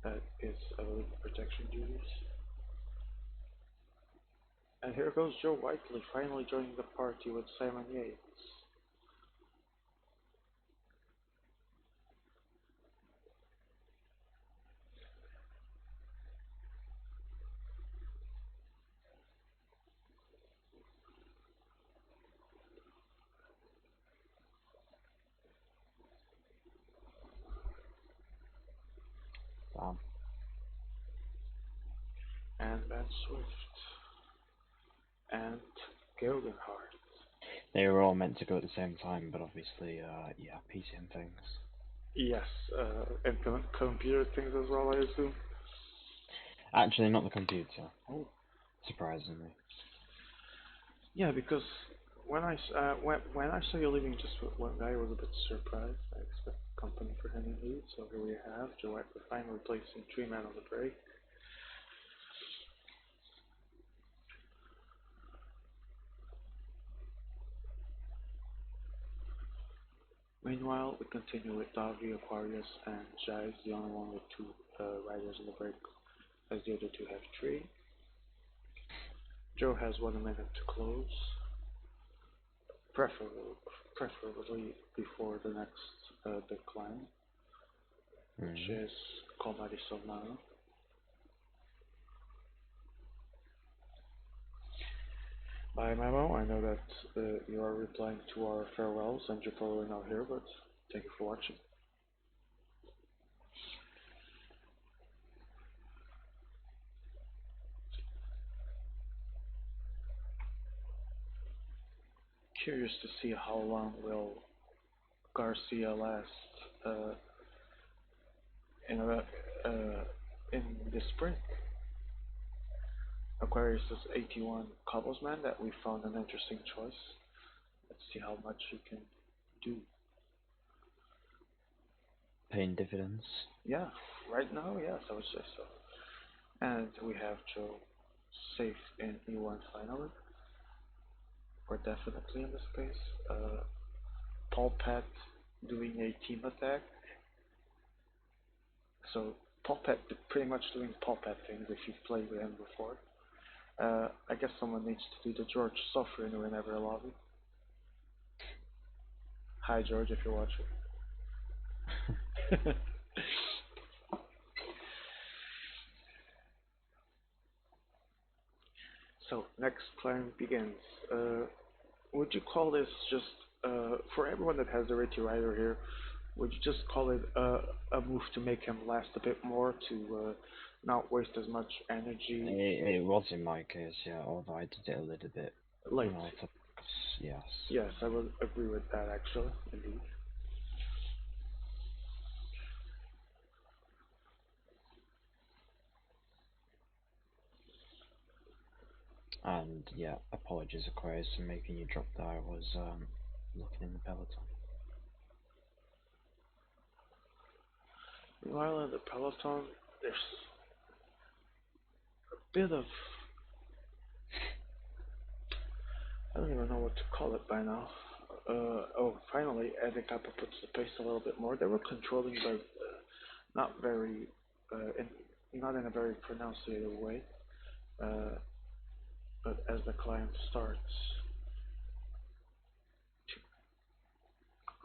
that is, I believe, protection duties. And here goes Joe Whiteley finally joining the party with Simon Yates. Damn. And Ben Swift. And Gilgenhart. They were all meant to go at the same time, but obviously, yeah, PCM things. Yes, and computer things as well, I assume. Actually, not the computer. Oh, surprisingly. Yeah, because when I saw you leaving just with one guy, I was a bit surprised. I expect company for him indeed. So here we have Joe Whiteley finally placing three men on the break. Meanwhile, we continue with Davi, Aquarius, and Jais, the only one with two riders on the break, as the other two have three. Joe has 1 minute to close, preferably, preferably before the next big climb, which Mm. is Coma di Sormano. By memo, I know that you are replying to our farewells and you're probably not here, but thank you for watching. Curious to see how long will Garcia last uh, in a, in the sprint. Aquarius is 81 Cobblesman that we found an interesting choice. Let's see how much he can do. Paying dividends. Yeah, right now, yes, I would say so. And we have Joe. safe in E1 finally, or definitely in this case. Paul Pat doing a team attack. So Paul Pat pretty much doing Paul Pat things if you've played with him before. I guess someone needs to do the George suffering whenever lobby. Hi George, if you're watching. So next climb begins. Would you call this just for everyone that has the Riti Rider here? Would you just call it a move to make him last a bit more to not waste as much energy? It was in my case, yeah, although I did it a little bit Late. Yes. Yes, I would agree with that actually, indeed. And yeah, apologies Aquarius for making you drop there. I was looking in the peloton. Meanwhile, in the peloton, there's a bit of I don't even know what to call it by now. Finally, Eddie Kappa puts the pace a little bit more. They were controlling, but not very, not in a very pronunciated way. Uh, but as the climb starts to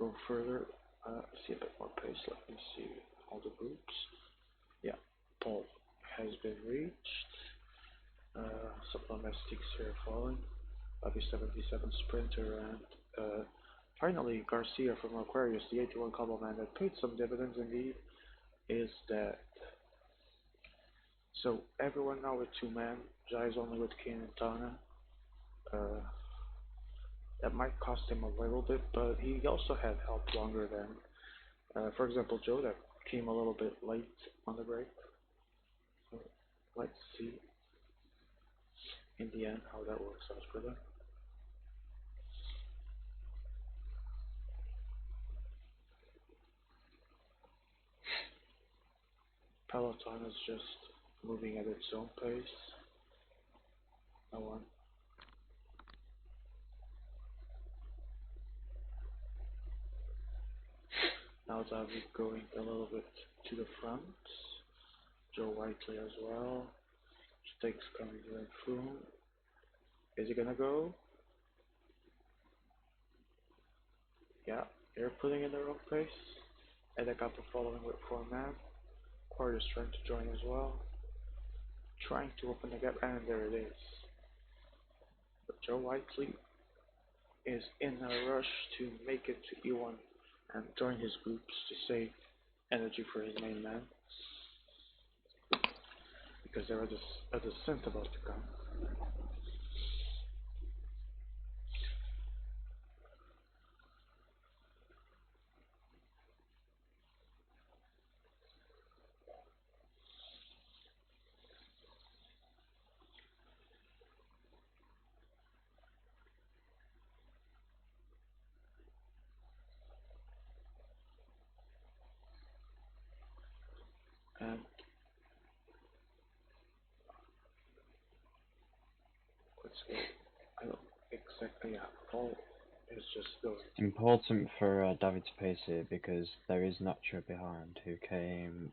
go further, I see a bit more pace. Let me see all the groups. Yeah, Paul has been reached. Some domestics here falling. Bobby 77 Sprinter, and finally Garcia from Aquarius, the 81 Cobble Man that paid some dividends indeed, is dead. So everyone now with two men, Jai's only with Kane and Tana. Uh, that might cost him a little bit, but he also had help longer than, for example, Joe that came a little bit late on the break. So let's see in the end how that works out for them. Peloton is just moving at its own pace. No one. Now David going a little bit to the front. Joe Whiteley as well. Stakes coming in through. Is he gonna go? Yeah, they're putting in their own pace. And a couple following with 4 man. Quarter's trying to join as well. Trying to open the gap, and there it is. But Joe Whiteley is in a rush to make it to E1 and join his groups to save energy for his main man. Because there is a descent about to come. And let's go. I don't exactly. Yeah, Paul is just going. Important for David's pace here because there is Nacho behind who came.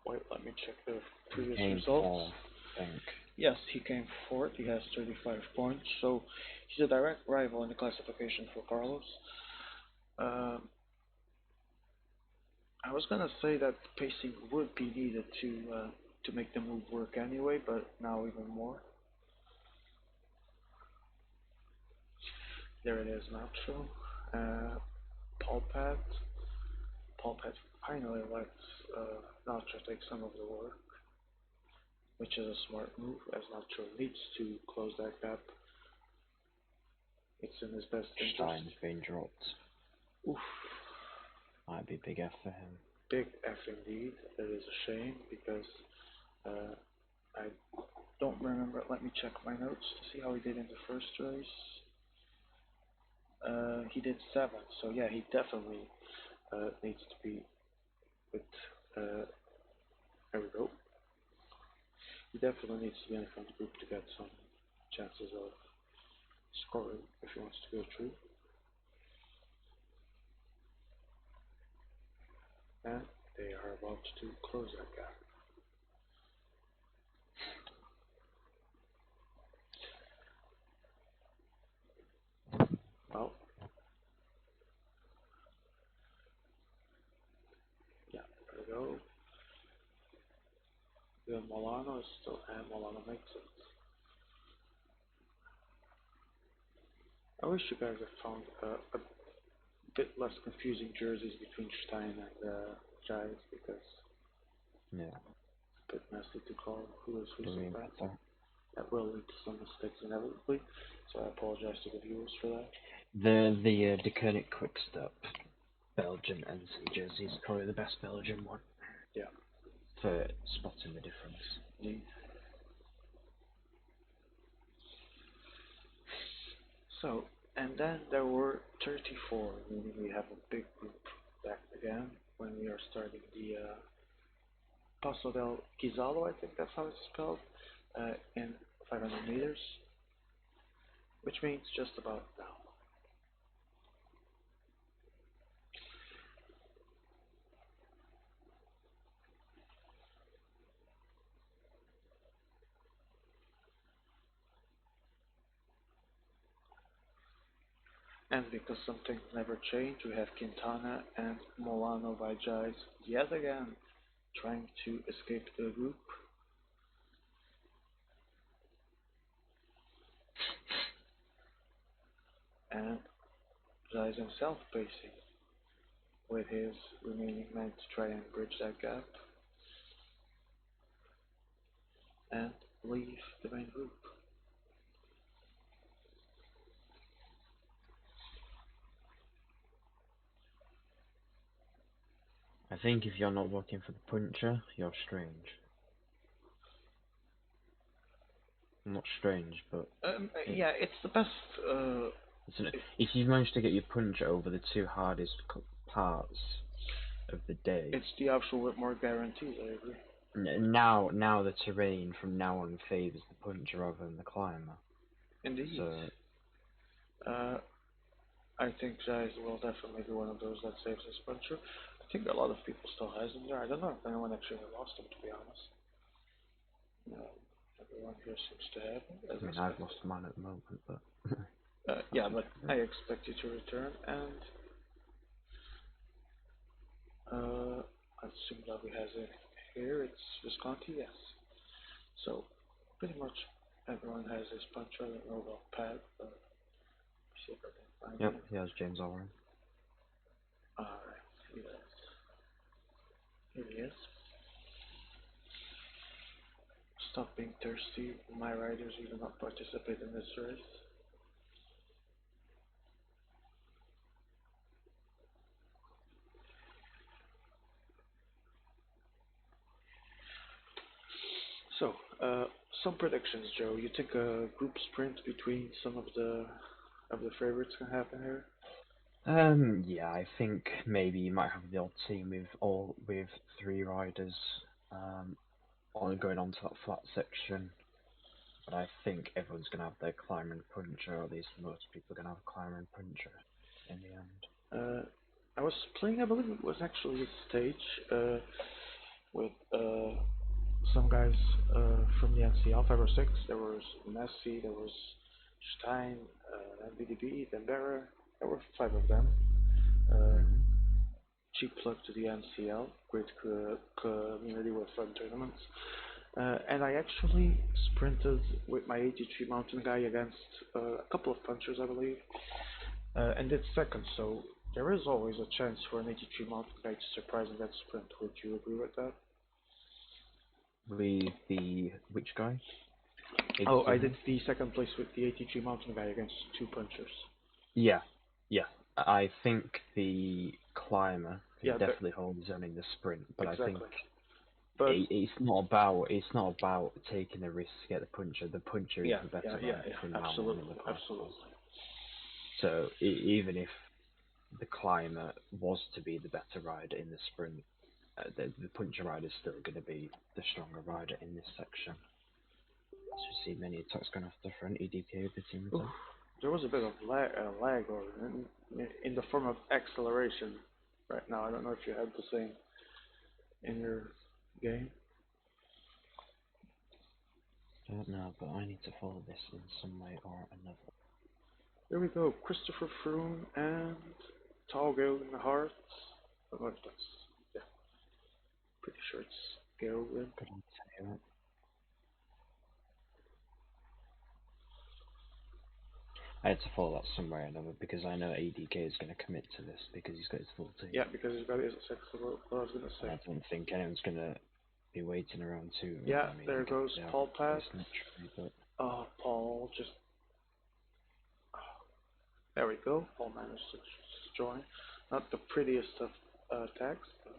Wait, let me check the previous Came results. fourth, I think. Yes, he came fourth. He has 35 points, so he's a direct rival in the classification for Carlos. I was gonna say that pacing would be needed to make the move work anyway, but now even more. There it is, Nacho. Paul Pat. Paul Pat finally lets Nacho take some of the work, which is a smart move, as Nacho needs to close that gap. It's in his best interest. Stein's been dropped. Oof. Might be big F for him. Big F indeed. It is a shame because I don't remember. Let me check my notes to see how he did in the first race. He did 7, so yeah, he definitely needs to be with. There we go. He definitely needs to be in the front group to get some chances of scoring if he wants to go through. And they are about to close that gap. Well, yeah, there we go. The Molano is still, and Molano makes it. I wish you guys had found a bit less confusing jerseys between Stein and Giants because Yeah, it's a bit messy to call who is who doing sometimes. better. That will lead to some mistakes inevitably, so I apologize to the viewers for that. The De Koning Quickstep Belgian NC jersey is probably the best Belgian one Yeah, for spotting the difference. indeed. So, and then there were 34, meaning we have a big group back again when we are starting the Paso del Gizalo, I think that's how it's spelled, in 500 meters, which means just about now. And because some things never change, we have Quintana and Molano by Jais yet again trying to escape the group. And Jais himself pacing with his remaining men to try and bridge that gap and leave the main group. I think if you're not looking for the puncher, you're strange. Not strange, but Yeah, it's the best. if you manage to get your puncher over the two hardest parts of the day, It's the actual with more guarantees. I agree. now the terrain from now on favours the puncher rather than the climber. Indeed. So I think Jais will definitely be one of those that saves his puncher. I think a lot of people still has him there. I don't know if anyone actually lost him, to be honest. Everyone here seems to have him. I mean, I've lost mine at the moment, but yeah, but I expect you to return, and I assume Lovey has it here. It's Visconti, yes. So pretty much everyone has his puncher. I don't know about Pat, but see if I can find yep, him. he has James Allred. Alright, he does. Here he is. Stop being thirsty. My riders will not participate in this race. So, some predictions, Joe. You think a group sprint between some of the favorites can happen here? Yeah, I think maybe you might have the odd team with three riders, on going onto that flat section. But I think everyone's gonna have their climber and puncher, or at least most people are gonna have a climber and puncher in the end. I was playing, I believe it was actually a stage with some guys from the NCL 506. There was Messi, there was Stein, NBDB, Dembera. There were 5 of them. Cheap plug to the NCL, great community with fun tournaments. And I actually sprinted with my 83 mountain guy against a couple of punchers, I believe, and did second. So there is always a chance for an 83 mountain guy to surprise in that sprint. Would you agree with that? With the which guy? Oh, I did the second place with the 83 mountain guy against 2 punchers. Yeah. I think the climber can Yeah, definitely hold his own in the sprint, but exactly. I think But it's not about taking the risk to get the puncher. The puncher is the better rider from now on in the class. Absolutely. So even if the climber was to be the better rider in the sprint, the puncher rider is still going to be the stronger rider in this section. see many attacks going off the front. EDK with the team Oof, attack. there was a bit of lag or in the form of acceleration right now. I don't know if you had the same in your game. Don't know, but I need to follow this in some way or another. There we go, Christopher Froome and Tall Gale in the Hearts. I don't know if that's, yeah, pretty sure it's Gale then. Good on Taylor. I had to follow that somewhere or another because I know ADK is going to commit to this because he's got his full team. Yeah, because he's got his accessible, what I was going to And say. I don't think anyone's going to be waiting around too. Yeah, I mean, there goes they are Paul Pass. naturally, but Paul just, there we go, Paul managed to join. Not the prettiest of attacks, but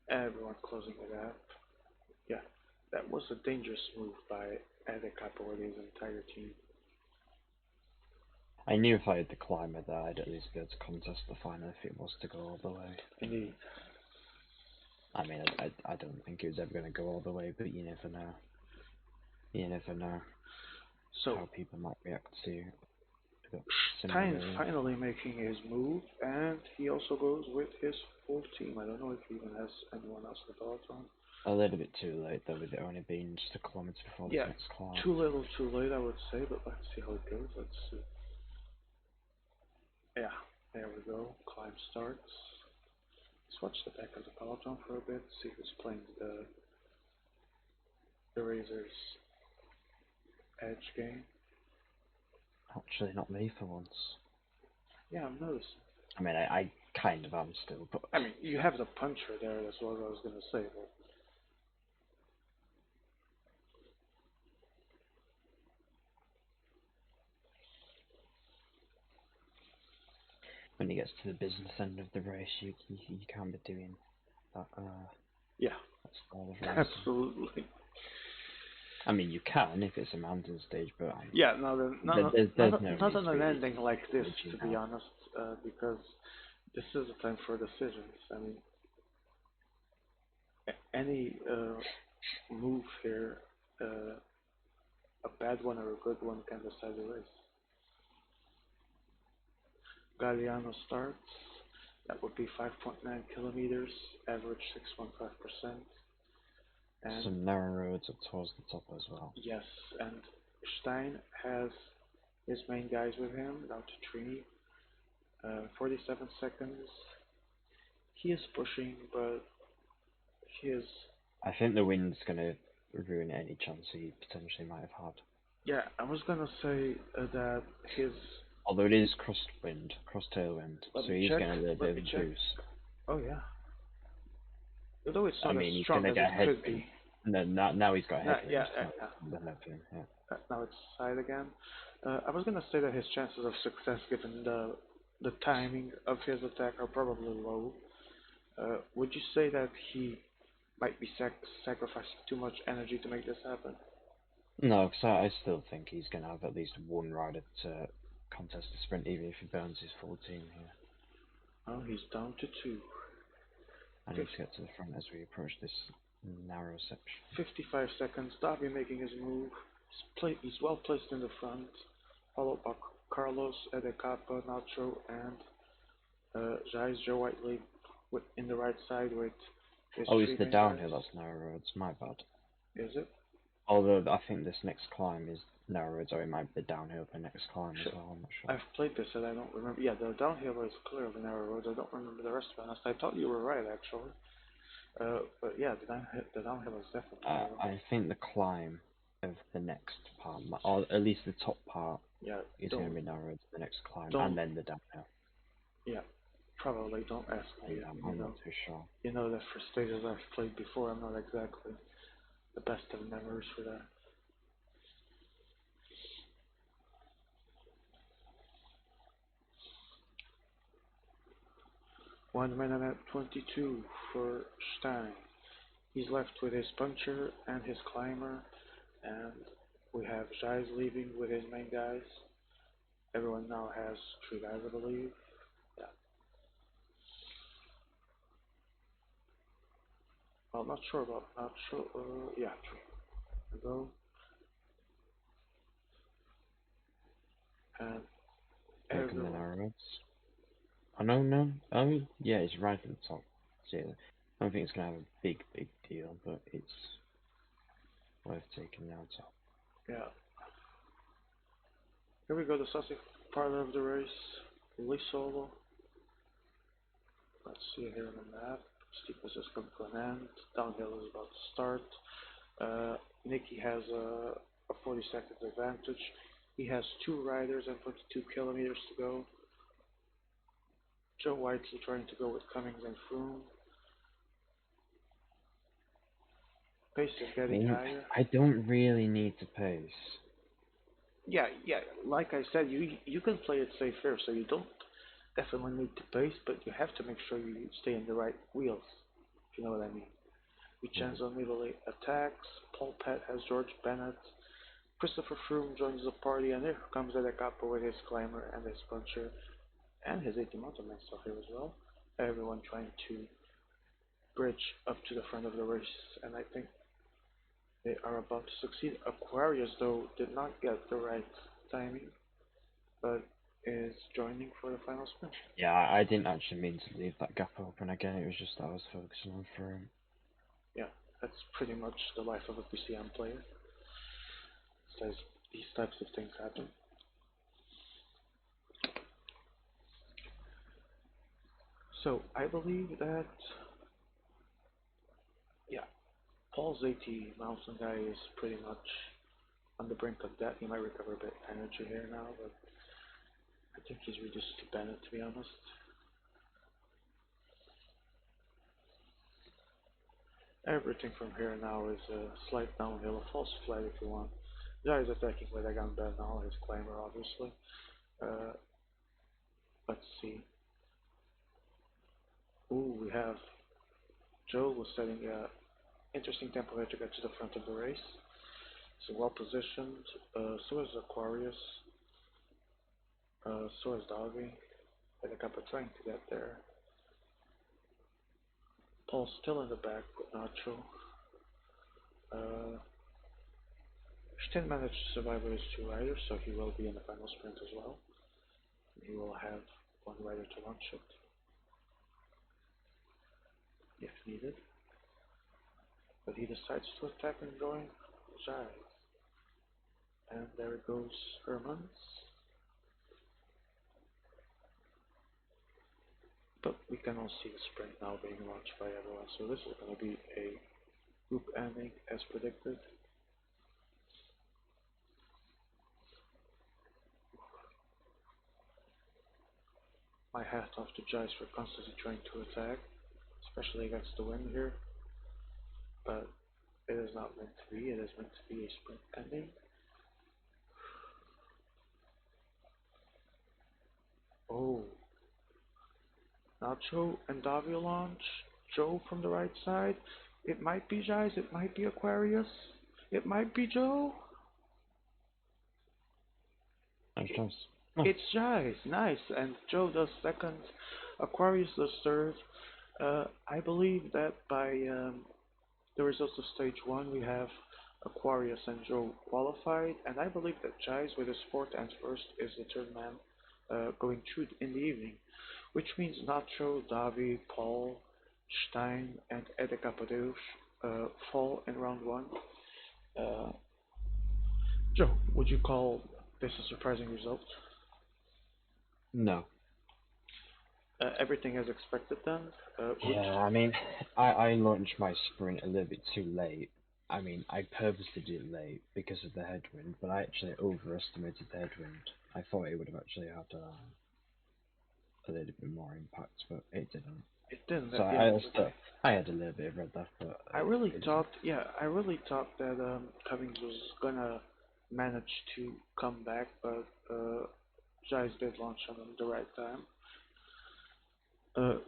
everyone closing the gap. Yeah, that was a dangerous move by Adekapa with his entire team. I knew if I had the climber there, I'd at least be able to contest the final if it was to go all the way. Indeed. I mean, I don't think it was ever going to go all the way, but you never know. You never know So, how people might react to Stein's similar. finally making his move, and he also goes with his full team. I don't know if he even has anyone else to thought on. A little bit too late though, with it only being just a kilometre before this next climb. Too little, too late, I would say, but let's see how it goes. Let's see. Yeah, there we go. Climb starts. Let's watch the back of the peloton for a bit. See who's playing the Razor's edge game. Actually, not me for once. Yeah, I'm noticing. I mean, I kind of am still, but I mean, you have the puncher there. That's what I was gonna say. But when it gets to the business end of the race, you can't be doing that. yeah, That style of racing. absolutely. I mean, you can if it's a mountain stage, but Yeah, not there's no not need on to an be ending like this, to be now. honest, because this is a time for decisions. I mean, any move here, a bad one or a good one, can decide the race. Galliano starts. That would be 5.9 kilometers, average 6.5%. And Some narrow roads up towards the top as well. yes, and Stein has his main guys with him, down to Trini. 47 seconds. He is pushing, but he is. I think the wind's going to ruin any chance he potentially might have had. Yeah, I was gonna say that his. Although it is crosswind, cross tailwind, so he's getting a little bit of a boost. Oh yeah. Although it's not I mean, as he's strong going to as get it could be. No, now he's got headwind. Yeah, now it's side again. I was gonna say that his chances of success, given the timing of his attack, are probably low. Would you say that he might be sacrificing too much energy to make this happen? No, because I still think he's going to have at least one rider to contest the sprint, even if he burns his full team here. Oh, he's down to 2. I need to get to the front as we approach this narrow section. 55 seconds. Davi making his move. He's well placed in the front, followed by Carlos, Edekapa, Nacho, and Jais Joe Whiteley in the right side with his Oh, it's the main downhill guys. that's narrow roads. My bad. Is it? Although I think this next climb is narrow roads, or it might be down-hill the next climb as well. I'm not sure. I've played this and I don't remember. Yeah, the downhill is clearly narrow roads. I don't remember the rest of it. I thought you were right actually. But yeah, the downhill is definitely narrow. I think the climb of the next part, or at least the top part, is going to be narrow roads the next climb, and then the downhill. Yeah, probably. Don't ask me. I'm not too sure. You know that for stages I've played before, I'm not exactly the best of memories for that. One minute at 22 for Stein. He's left with his puncher and his climber, and we have Jais leaving with his main guys. Everyone now has 3 guys, I believe. Yeah. Well, not sure. Yeah, 3. There we go. and Taking the everyone. arrows. Oh no, no. Oh yeah, it's right at the top. See, I don't think it's gonna have a big deal, but it's worth taking out top. Yeah. Here we go, the sassy part of the race. Lee Solo. Let's see here on the map. Steepness is coming to an end. Downhill is about to start. Nicky has a 40 seconds advantage. He has 2 riders and 22 kilometers to go. Joe Whiteley trying to go with Cummings and Froome. Pace is I getting mean, higher. I don't really need to pace. Yeah, yeah. Like I said, you can play it safe here, so you don't definitely need to pace, but you have to make sure you stay in the right wheels. If you know what I mean. Vincenzo Nibali attacks. Paul Pett has George Bennett. Christopher Froome joins the party, and here comes Ede Capo with his climber and his puncher, and his 80 mountain man stuff here as well. Everyone trying to bridge up to the front of the race, and I think they are about to succeed. Aquarius, though, did not get the right timing, but is joining for the final sprint. Yeah, I didn't actually mean to leave that gap open again. It was just that I was focusing on Froome. Yeah, that's pretty much the life of a PCM player. So these types of things happen. So I believe that, yeah, Paul's 80 mountain guy is pretty much on the brink of death. He might recover a bit of energy here now, but I think he's reduced to Bennett, to be honest. Everything from here now is a slight downhill, a false flag if you want. Jai is attacking with Egan Bernal, his climber, obviously. Uh, let's see. Ooh, we have Joe was setting a interesting tempo here to get to the front of the race. So well positioned. So is Aquarius. So is Doggy. And the Kappa trying to get there. Paul's still in the back with Nacho. Stin managed to survive with his 2 riders, so he will be in the final sprint as well. He will have 1 rider to launch it if needed. But he decides to attack and join Jai. And there goes Hermans. But we can all see the sprint now being launched by everyone, so this is going to be a group ending as predicted. My hat off to Jais for constantly trying to attack, especially against the wind here. But it is not meant to be, it is meant to be a sprint ending. Oh, Nacho and Davio launch. Joe from the right side. It might be Jais, it might be Aquarius, it might be Joe. Nice chance. Oh. It's Jais, nice. And Joe does second, Aquarius does third. I believe that by the results of stage 1 we have Aquarius and Joe qualified, and I believe that Jais with his 4th and 1st is the third man going through in the evening, which means Nacho, Davi, Paul, Stein, and Ede Capadeus fall in round 1. Joe, would you call this a surprising result? No. Everything as expected then? Yeah, I mean, I launched my sprint a little bit too late. I mean, I purposely did it late because of the headwind, but I actually overestimated the headwind. I thought it would have actually had a little bit more impact, but it didn't. It didn't So at the end of the day. I had a little bit of red left, but I really thought that Cummings was gonna manage to come back, but Jais did launch on the right time.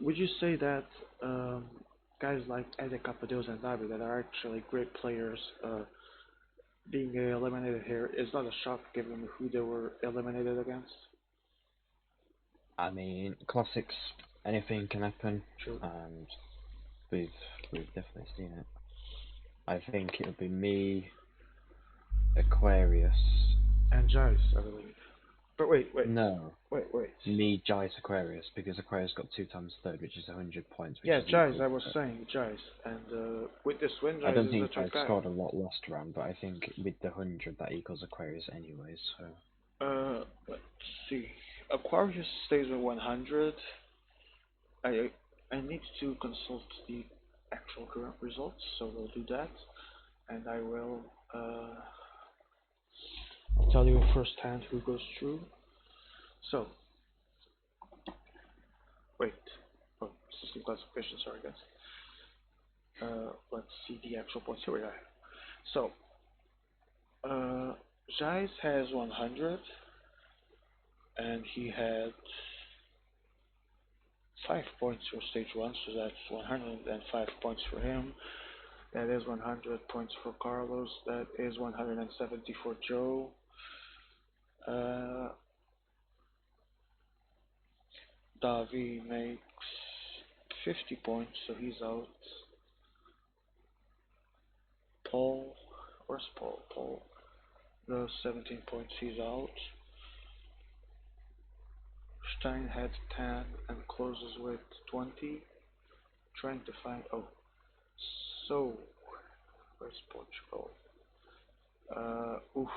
Would you say that guys like Ede Capadeus and Davi that are actually great players being eliminated here is not a shock given who they were eliminated against? I mean, classics, anything can happen, True. and we've definitely seen it. I think it'll be me, Aquarius, And Jais, I believe. But wait, wait, No, wait, wait. me, Jais, Aquarius, because Aquarius got 2 times third, which is 100 points, which Yeah, is Jais, equal I was to. saying Jais. And with this win, I Jais don't is the think top Jais guy. scored a lot last round, but I think with the 100 that equals Aquarius anyway, so. Let's see. Aquarius stays with 100. I I need to consult the actual current results, so we'll do that, and I will tell you firsthand who goes through. So, wait. Oh, system classification, sorry guys. Let's see the actual points. Here we are. So, Jais has 100, and he had 5 points for stage 1, so that's 105 points for him. That is 100 points for Carlos. That is 170 for Joe. Davi makes 50 points, so he's out. Paul, where's Paul? Paul does 17 points, he's out. Stein had 10 and closes with 20. Trying to find. Oh, so where's Portugal? Oof.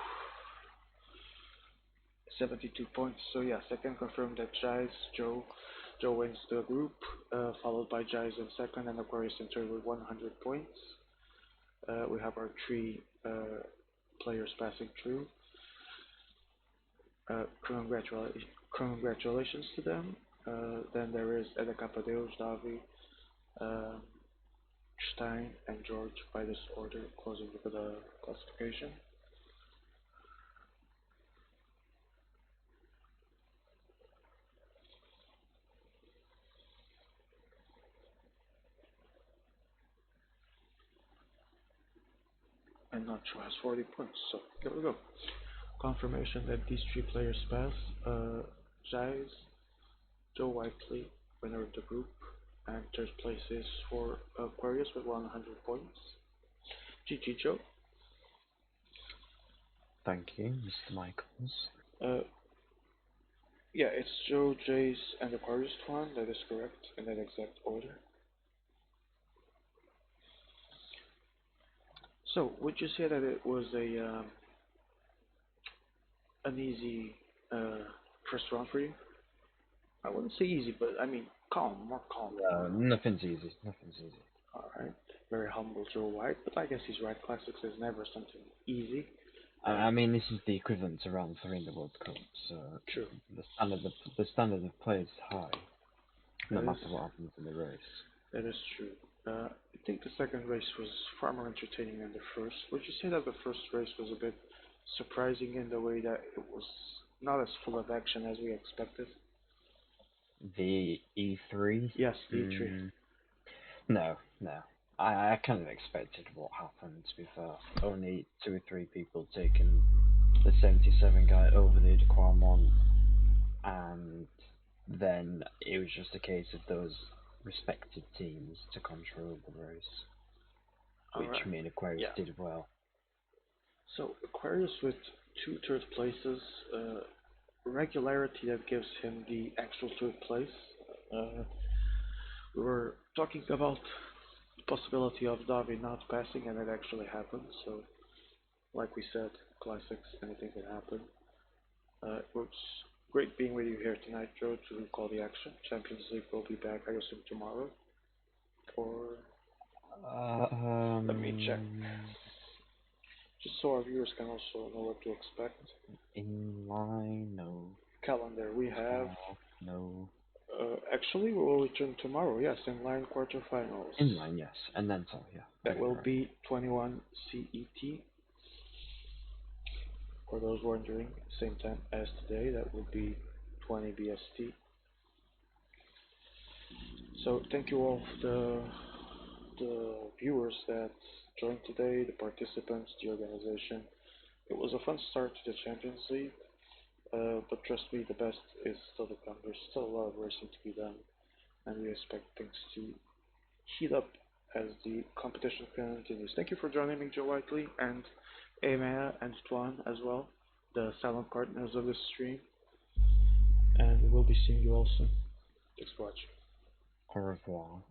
72 points. So yes, I can confirm that Joe wins the group, followed by Jais in second and Aquarius in third with 100 points. We have our 3 players passing through. Congratulations to them. Then there is Eda Capadeus, Davi, Stein, and George by this order, closing with the classification. And Nacho has 40 points, so there we go. Confirmation that these 3 players pass. Jais, Joe Whiteley, winner of the group, and third place is for Aquarius with 100 points. GG Joe. Thank you, Mr. Michaels. Yeah, it's Joe, Jace, and Aquarius one. That is correct in that exact order. So, would you say that it was an easy first round for you? I wouldn't say easy, but I mean calm, more calm. Nothing's easy. Nothing's easy. All right, very humble Joe White, but I guess he's right. Classics is never something easy. I mean, this is the equivalent to round 3 in the World Cup, so true. The standard of play is high, no That matter is, what happens in the race. That is true. I think the second race was far more entertaining than the first. Would you say that the first race was a bit surprising in the way that it was not as full of action as we expected? The E3? Yes, the E3. No. I kind of expected what happened, to be fair. Only 2 or 3 people taking the 77 guy over the Aquamon, and then it was just a case of those respective teams to control the race, which me and Aquarius did well. So Aquarius with 2 third places, regularity that gives him the actual third place. We were talking about the possibility of Davi not passing, and it actually happened. So, like we said, classics, anything can happen. It was great being with you here tonight, Joe, to recall the action. Champions League will be back, I assume, tomorrow. Or let me check. Just so our viewers can also know what to expect. Inline, no. Calendar, we have. No. Actually, we will return tomorrow. Yes, inline quarterfinals. Inline, yes, and then so, yeah. That will be 21 CET. For those wondering, same time as today. That will be 20 BST. So thank you all the viewers that joined today, the participants, the organization. It was a fun start to the Champions League, but trust me, the best is still to come. There's still a lot of racing to be done, and we expect things to heat up as the competition continues. Thank you for joining me, Joe Whiteley, and Emea and Tuan as well, the silent partners of this stream. and we will be seeing you all soon. Thanks for watching. Au revoir.